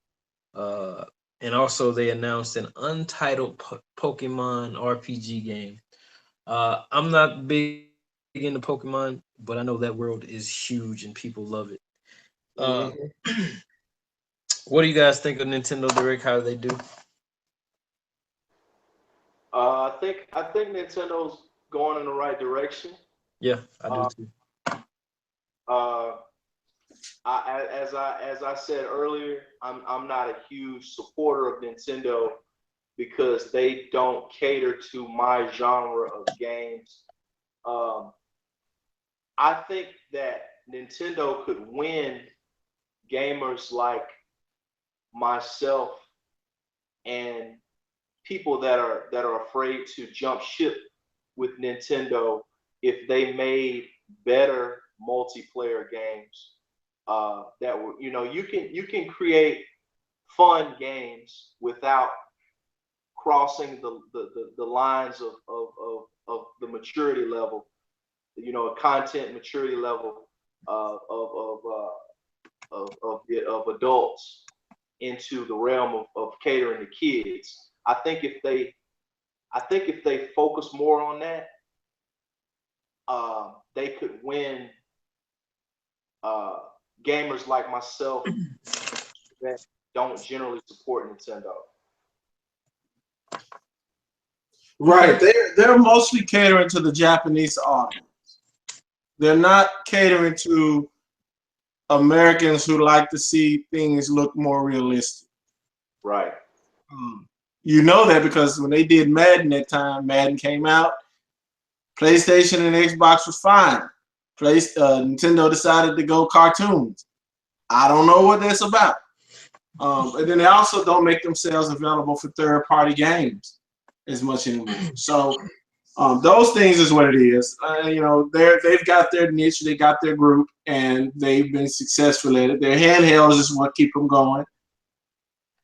S1: And also they announced an untitled Pokemon RPG game. I'm not big into Pokemon, but I know that world is huge and people love it. What do you guys think of Nintendo Direct? How do they do?
S3: I think Nintendo's going in the right direction.
S1: Yeah, I do too.
S3: As I said earlier, I'm not a huge supporter of Nintendo because they don't cater to my genre of games. I think that Nintendo could win gamers like myself and people that are afraid to jump ship with Nintendo if they made better multiplayer games that were, you can create fun games without crossing the lines of the maturity level, content maturity level of adults into the realm of catering to kids. I think if they focus more on that, they could win gamers like myself that don't generally support Nintendo.
S2: Right. They're mostly catering to the Japanese audience. They're not catering to Americans who like to see things look more realistic.
S3: Right.
S2: You know that because when they did Madden that time, Madden came out, PlayStation and Xbox was fine. Nintendo decided to go cartoons. I don't know what that's about. And then they also don't make themselves available for third-party games as much anymore. So those things is what it is. You know, they've got their niche, they got their group, and they've been successful at it. Their handhelds is what keep them going.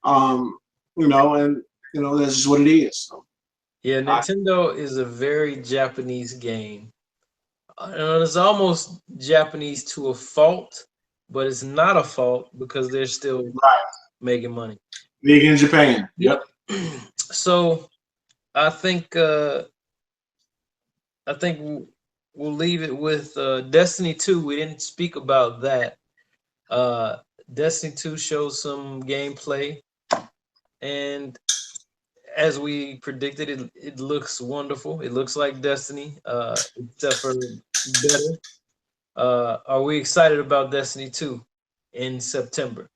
S2: You know, and you know that's just what it is. So,
S1: Yeah, Nintendo is a very Japanese game. It's almost Japanese to a fault, but it's not a fault because they're still
S2: right,
S1: making money.
S2: big in Japan. Yep.
S1: So I think we'll leave it with Destiny 2. We didn't speak about that. Uh, Destiny 2 shows some gameplay, and as we predicted, it looks wonderful. It looks like Destiny, except for better. Are we excited about Destiny 2 in September?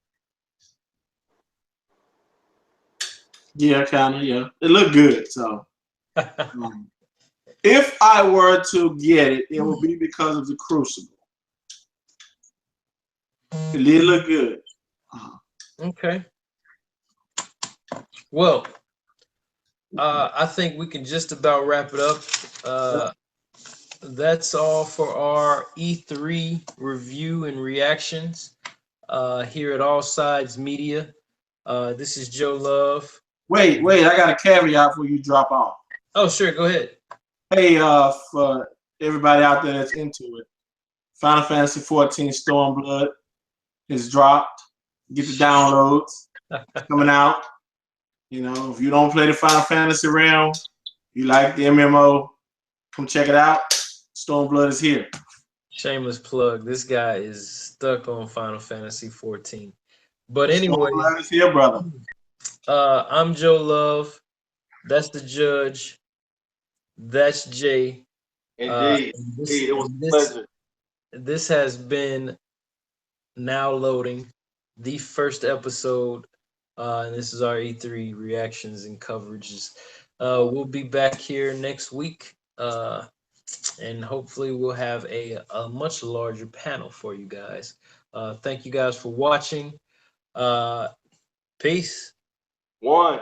S2: Yeah, kind of. Yeah, it looked good. So, if I were to get it, it would be because of the Crucible. It did look good.
S1: Okay. Well, I think we can just about wrap it up. That's all for our E3 review and reactions here at All Sides Media. This is Joe Love.
S2: Wait, I got a caveat before you drop off.
S1: Oh, sure, go ahead.
S2: Hey, for everybody out there that's into it, Final Fantasy 14 Stormblood is dropped. Get the downloads coming out. You know, if you don't play the Final Fantasy realm, you like the MMO, come check it out. Stormblood is here.
S1: Shameless plug. This guy is stuck on Final Fantasy 14. But anyway,
S2: Stormblood is here, brother.
S1: I'm Joe Love. That's the judge. That's Jay.
S3: Indeed. Indeed. It was a pleasure.
S1: This has been Now Loading, the first episode. And this is our E3 reactions and coverages. We'll be back here next week. And hopefully we'll have a much larger panel for you guys. Thank you guys for watching. Peace.
S3: One.